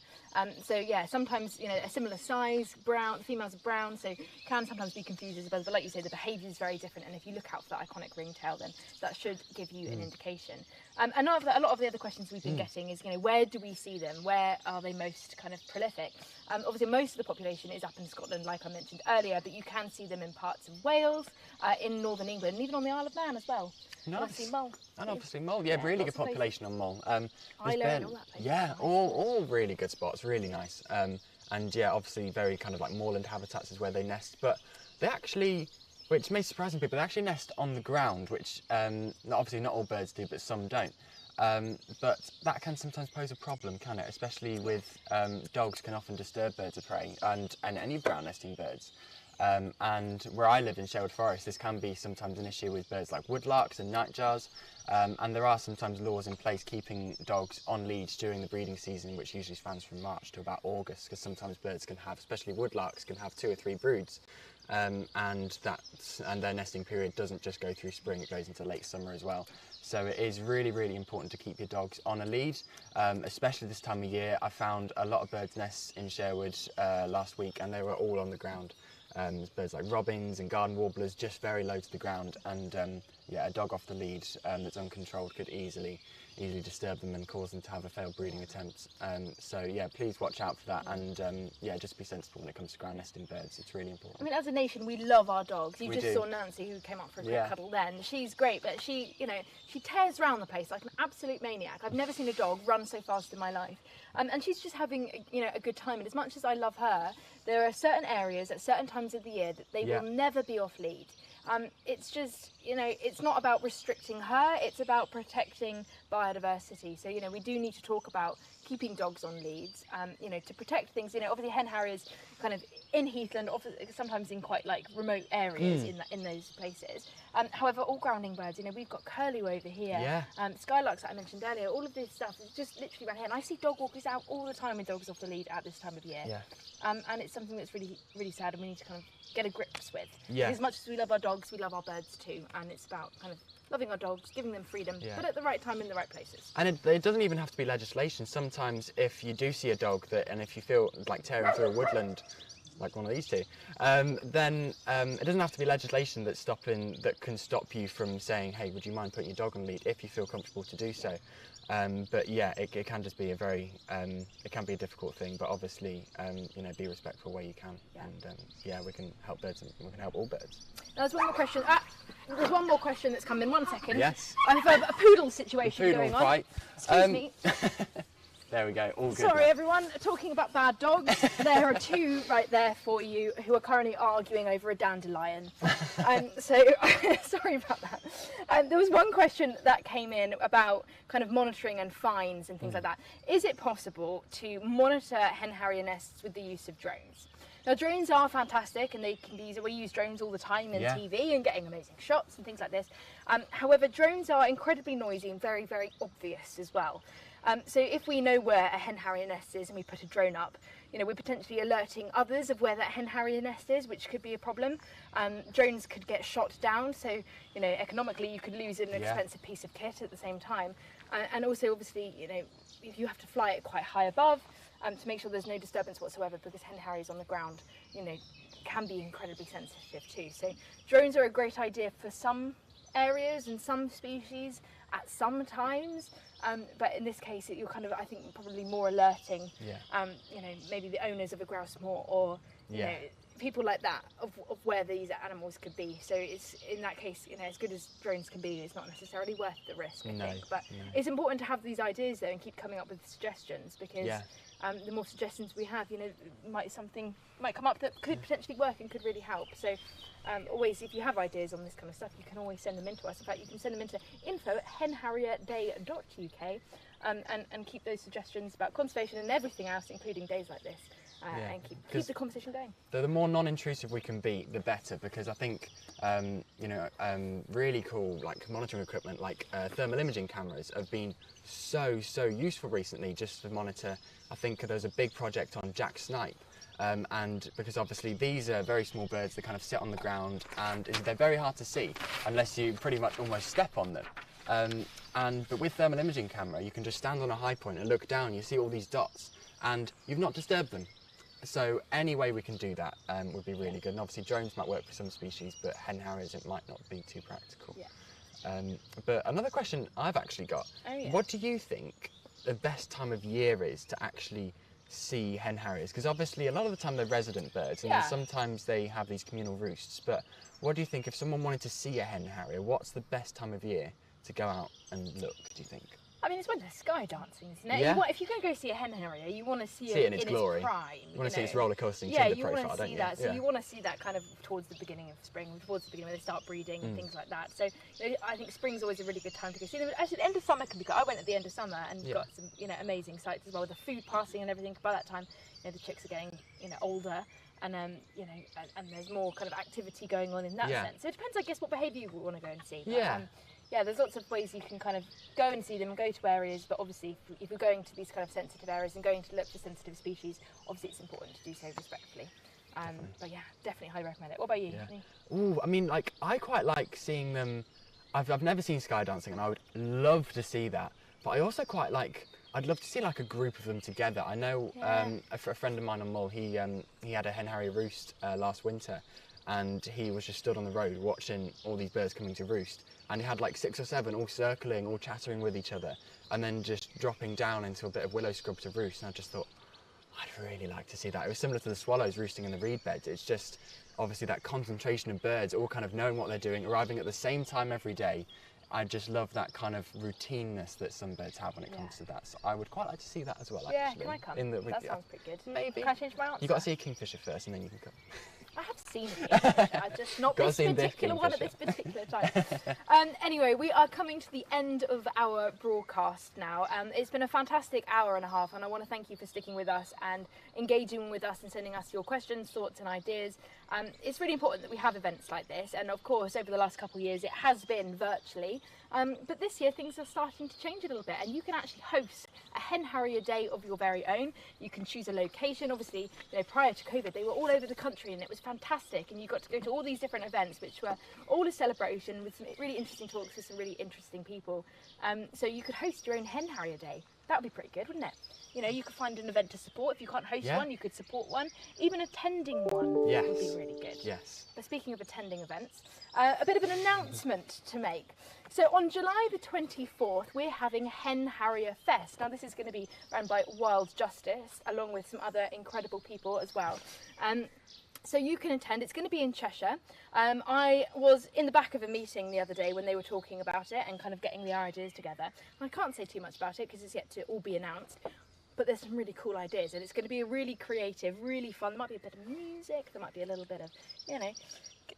So yeah, sometimes a similar size, brown. The females are brown, so can sometimes be confused as a bird. But like you say, the behaviour is very different. And if you look out for that iconic ringtail, then that should give you an indication. And a lot of the other questions we've been getting is, where do we see them? Where are they most kind of prolific? Obviously, most of the population is up in Scotland, like I mentioned earlier, but you can see them in parts of Wales, in northern England, and even on the Isle of Man as well. Nice. Obviously mull. And obviously mull, yeah, really good population on mull. Isla and all that place. Yeah, all really good spots, really nice. And yeah, obviously very kind of like moorland habitats is where they nest, but they actually, which may surprise some people, they actually nest on the ground, which obviously not all birds do, but some don't. But that can sometimes pose a problem, can it? Especially with dogs can often disturb birds of prey and any ground nesting birds. And where I live in Sherwood Forest, this can be sometimes an issue with birds like woodlarks and nightjars. And there are sometimes laws in place keeping dogs on leads during the breeding season, which usually spans from March to about August, because sometimes birds can have, especially woodlarks, can have 2 or 3 broods. And their nesting period doesn't just go through spring, it goes into late summer as well. So it is really, really important to keep your dogs on a lead, especially this time of year. I found a lot of birds' nests in Sherwood last week, and they were all on the ground. There's birds like robins and garden warblers just very low to the ground, and yeah, a dog off the lead that's uncontrolled could easily disturb them and cause them to have a failed breeding attempt. So yeah, please watch out for that, and yeah, just be sensible when it comes to ground nesting birds. It's really important. I mean, as a nation, we love our dogs. You just saw Nancy, who came up for a quick cuddle then. She's great, but she tears around the place like an absolute maniac. I've never seen a dog run so fast in my life. And she's just having a good time. And as much as I love her, there are certain areas at certain times of the year that they will never be off lead. It's just, you know, it's not about restricting her, it's about protecting biodiversity. So, you know, we do need to talk about keeping dogs on leads, you know, to protect things. You know, obviously hen harriers kind of in heathland, sometimes in quite like remote areas in those places. However, all grounding birds, you know, we've got curlew over here, skylarks that I mentioned earlier, all of this stuff is just literally around here. And I see dog walkers out all the time with dogs off the lead at this time of year. And it's something that's really, really sad, and we need to kind of get a grips with. As much as we love our dogs, we love our birds too, and it's about kind of loving our dogs, giving them freedom, but at the right time in the right places. And it doesn't even have to be legislation. Sometimes if you do see a dog and if you feel like tearing through a woodland, like one of these two, then it doesn't have to be legislation that can stop you from saying, hey, would you mind putting your dog on lead if you feel comfortable to do so. But yeah, it can just be a very, it can be a difficult thing, but obviously, you know, be respectful where you can, and yeah, we can help birds, and we can help all birds. Now, there's one more question. There's one more question that's come in. 1 second. Yes. I have a poodle situation going on. Fight. Excuse me. There we go. All good. Sorry, everyone. Talking about bad dogs, there are two right there for you who are currently arguing over a dandelion. So, sorry about that. There was one question that came in about kind of monitoring and fines and things like that. Is it possible to monitor hen harrier nests with the use of drones? Now, drones are fantastic, and they can be used. We use drones all the time in TV and getting amazing shots and things like this. However, drones are incredibly noisy and very, very obvious as well. So if we know where a hen harrier nest is and we put a drone up, you know, we're potentially alerting others of where that hen harrier nest is, which could be a problem. Drones could get shot down, so, you know, economically you could lose an expensive piece of kit at the same time. And also, obviously, you know, if you have to fly it quite high above to make sure there's no disturbance whatsoever, because hen harriers on the ground, you know, can be incredibly sensitive too. So drones are a great idea for some areas and some species at some times. But in this case, you're kind of, I think, probably more alerting, you know, maybe the owners of a grouse moor or, you know, people like that of where these animals could be. So it's, in that case, you know, as good as drones can be, it's not necessarily worth the risk, I think. But it's important to have these ideas, though, and keep coming up with suggestions, because the more suggestions we have, you know, something might come up that could potentially work and could really help. So always, if you have ideas on this kind of stuff, you can always send them in to us. In fact, you can send them into info@henharrierday.uk and keep those suggestions about conservation and everything else, including days like this, and keep the conversation going. The more non-intrusive we can be, the better, because I think, you know, really cool like monitoring equipment like thermal imaging cameras have been so useful recently, just to monitor. I think there's a big project on jack snipe. And because obviously these are very small birds that kind of sit on the ground, and they're very hard to see unless you pretty much almost step on them. But with thermal imaging camera, you can just stand on a high point and look down, you see all these dots, and you've not disturbed them. So any way we can do that would be really good. And obviously drones might work for some species, but hen harriers, it might not be too practical. But another question I've actually got, what do you think the best time of year is to actually see hen harriers? Because obviously a lot of the time they're resident birds, and sometimes they have these communal roosts, but what do you think, if someone wanted to see a hen harrier, what's the best time of year to go out and look, do you think? I mean, it's when they're skydancing, isn't it? Yeah. If you're going to go see a hen harrier, you want to see it in its glory. prime. You want to see its roller coasting Tinder profile, don't you? Yeah, you want to see that. So you want to see that kind of towards the beginning of spring, towards the beginning when they start breeding and things like that. So you know, I think spring's always a really good time to go see them. Actually, the end of summer can be good. I went at the end of summer and got some, you know, amazing sights as well, with the food passing and everything. By that time, you know, the chicks are getting, you know, older. And you know, and there's more kind of activity going on in that sense. So it depends, I guess, what behaviour you want to go and see. But, yeah, there's lots of ways you can kind of go and see them and go to areas, but obviously if you're going to these kind of sensitive areas and going to look for sensitive species, obviously it's important to do so respectfully. But yeah, definitely highly recommend it. What about you? Ooh, I mean, like, I quite like seeing them. I've never seen skydancing, and I would love to see that. But I also quite like, I'd love to see like a group of them together. I know a friend of mine on Mull, he had a hen harrier roost last winter, and he was just stood on the road watching all these birds coming to roost, and he had like 6 or 7 all circling, all chattering with each other, and then just dropping down into a bit of willow scrub to roost. And I just thought, I'd really like to see that. It was similar to the swallows roosting in the reed beds. It's just obviously that concentration of birds all kind of knowing what they're doing, arriving at the same time every day. I just love that kind of routineness that some birds have when it comes to that. So I would quite like to see that as well, actually. Yeah, can I come? That sounds pretty good. Maybe. Can I change my answer? You've got to see a kingfisher first, and then you can come. I have seen it, just not this particular one at this particular time. Anyway, we are coming to the end of our broadcast now. It's been a fantastic hour and a half, and I want to thank you for sticking with us and engaging with us and sending us your questions, thoughts and ideas. It's really important that we have events like this, and of course over the last couple of years it has been virtually, but this year things are starting to change a little bit, and you can actually host a Hen Harrier Day of your very own. You can choose a location. Obviously, prior to COVID they were all over the country and it was fantastic, and you got to go to all these different events which were all a celebration with some really interesting talks with some really interesting people. So you could host your own Hen Harrier Day. That would be pretty good, wouldn't it? You could find an event to support. If you can't host one, you could support one. Even attending one would be really good. Yes. But speaking of attending events, a bit of an announcement to make. So on July the 24th, we're having Hen Harrier Fest. Now this is going to be run by Wild Justice, along with some other incredible people as well. So you can attend. It's going to be in Cheshire. I was in the back of a meeting the other day when they were talking about it and kind of getting the ideas together. I can't say too much about it because it's yet to all be announced. But there's some really cool ideas, and it's going to be a really creative, really fun. There might be a bit of music, there might be a little bit of,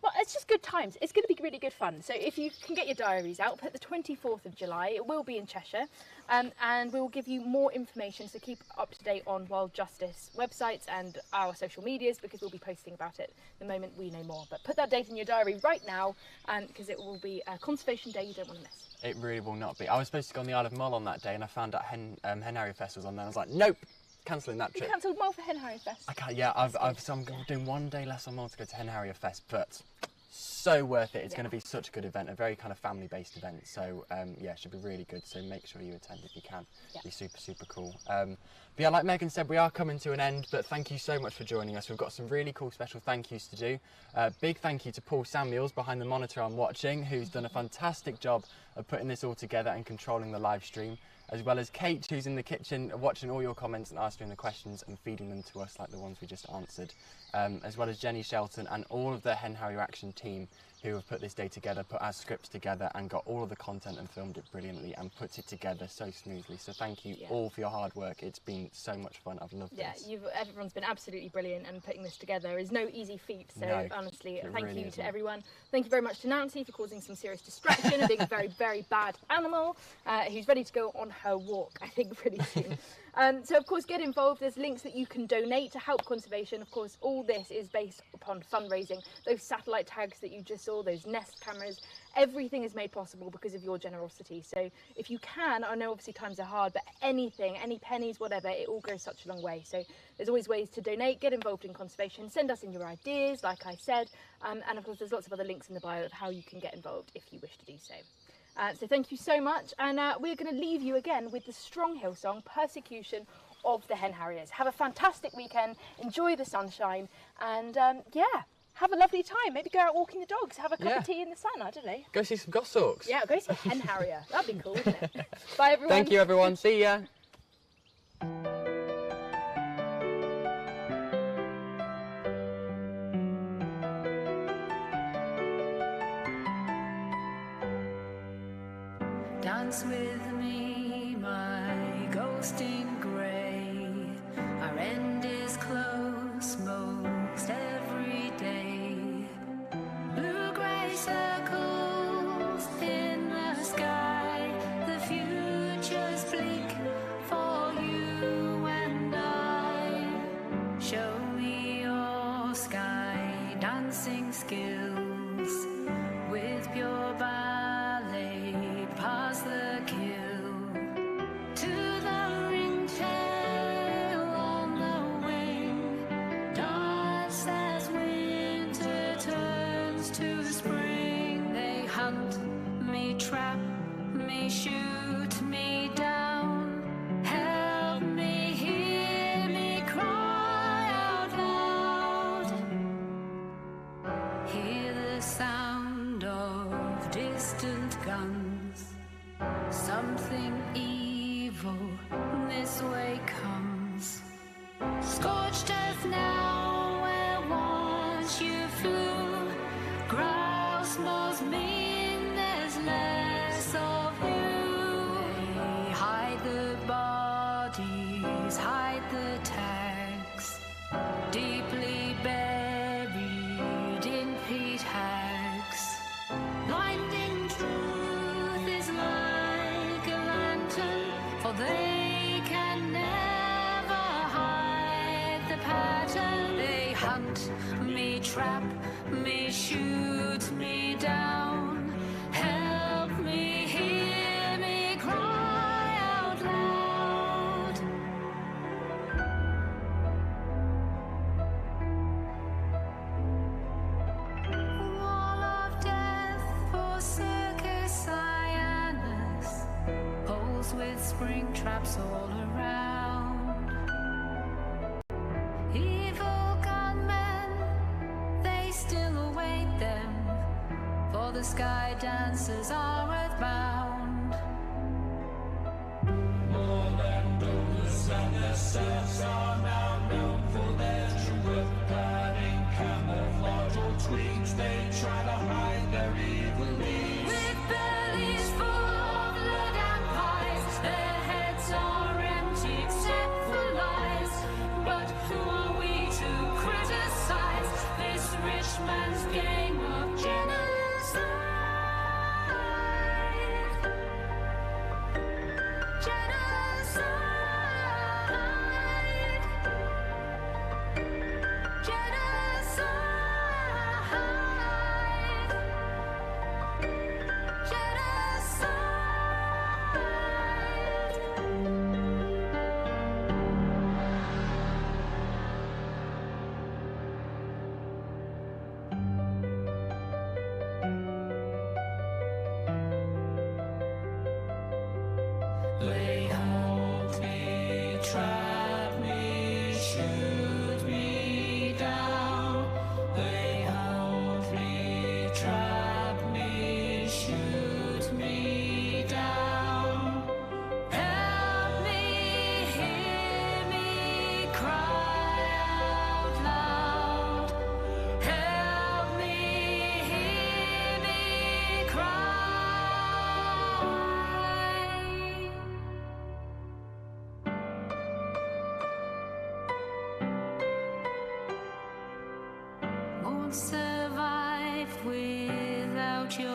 well, it's just good times. It's going to be really good fun. So if you can get your diaries out, put the 24th of July, it will be in Cheshire, and we will give you more information, so keep up to date on Wild Justice websites and our social medias, because we'll be posting about it the moment we know more. But put that date in your diary right now, because it will be a conservation day you don't want to miss. It really will not be. I was supposed to go on the Isle of Mull on that day, and I found out Hen Harrier Fest was on there. I was like, nope, cancelling that trip. You cancelled Mull for Hen Harrier Fest? I can't. Yeah, so I'm doing one day less on Mull to go to Hen Harrier Fest, but so worth it. It's going to be such a good event, a very kind of family-based event. So yeah, it should be really good. So make sure you attend if you can. It'll be super, super cool. But yeah, like Megan said, we are coming to an end, but thank you so much for joining us. We've got some really cool special thank yous to do. Big thank you to Paul Samuels behind the monitor I'm watching, who's done a fantastic job of putting this all together and controlling the live stream, as well as Kate, who's in the kitchen watching all your comments and answering the questions and feeding them to us like the ones we just answered, as well as Jenny Shelton and all of the Hen Harrier Action team who have put this day together, put our scripts together and got all of the content and filmed it brilliantly and put it together so smoothly. So thank you all for your hard work. It's been so much fun. I've loved this. Yeah, everyone's been absolutely brilliant, and putting this together is no easy feat. So honestly, thank you to everyone. Thank you very much to Nancy for causing some serious distraction and being a very, very bad animal who's ready to go on her walk, I think, pretty soon. So of course, get involved. There's links that you can donate to help conservation. Of course, all this is based upon fundraising. Those satellite tags that you just saw, those Nest cameras, everything is made possible because of your generosity. So if you can, I know obviously times are hard, but anything, any pennies, whatever, it all goes such a long way. So there's always ways to donate, get involved in conservation, send us in your ideas, like I said, and of course there's lots of other links in the bio of how you can get involved if you wish to do so. So thank you so much, and we're going to leave you again with the Stronghill song, Persecution of the Hen Harriers. Have a fantastic weekend, enjoy the sunshine, and yeah, have a lovely time. Maybe go out walking the dogs, have a cup of tea in the sun, I don't know. Go see some goshawks. Yeah, go see a Hen Harrier. That'd be cool, wouldn't it? Bye everyone. Thank you everyone, see ya. Dance with me, my ghost in grey. Our end is close most every day. Blue-grey circles in the sky. The future's bleak for you and I. Show me your sky dancing skills with pure ballet. Pass the kill to the ringtail on the wing. Dance as winter turns to spring. They hunt me, trap me, shoot me down. Help me, hear me cry out loud. Hear the sound of distant guns. Something evil this way comes. Scorched earth now where once you flew. Grouse most mean there's less of you. They hide the bodies, hide the tags, deeply buried hunt me, trap me, shoot me down. Help me, hear me cry out loud. Wall of death for Circus Cyanus, holes with spring traps all around. Evil gunmen, they still await them, for the Skydancers are earthbound. Moorland owners and their serfs are now known for their true earth-cladding camouflage or tweaks. They try to hide their evil deeds. With bellies full of lead and pies, their heads are empty except for lies. But who are we to criticize this rich man's game of genocide? Genocide. They hold me, trap me, shoot me down. They hold me, trap me, shoot me down. Help me, hear me cry out loud. Help me, hear me cry. Won't survive without your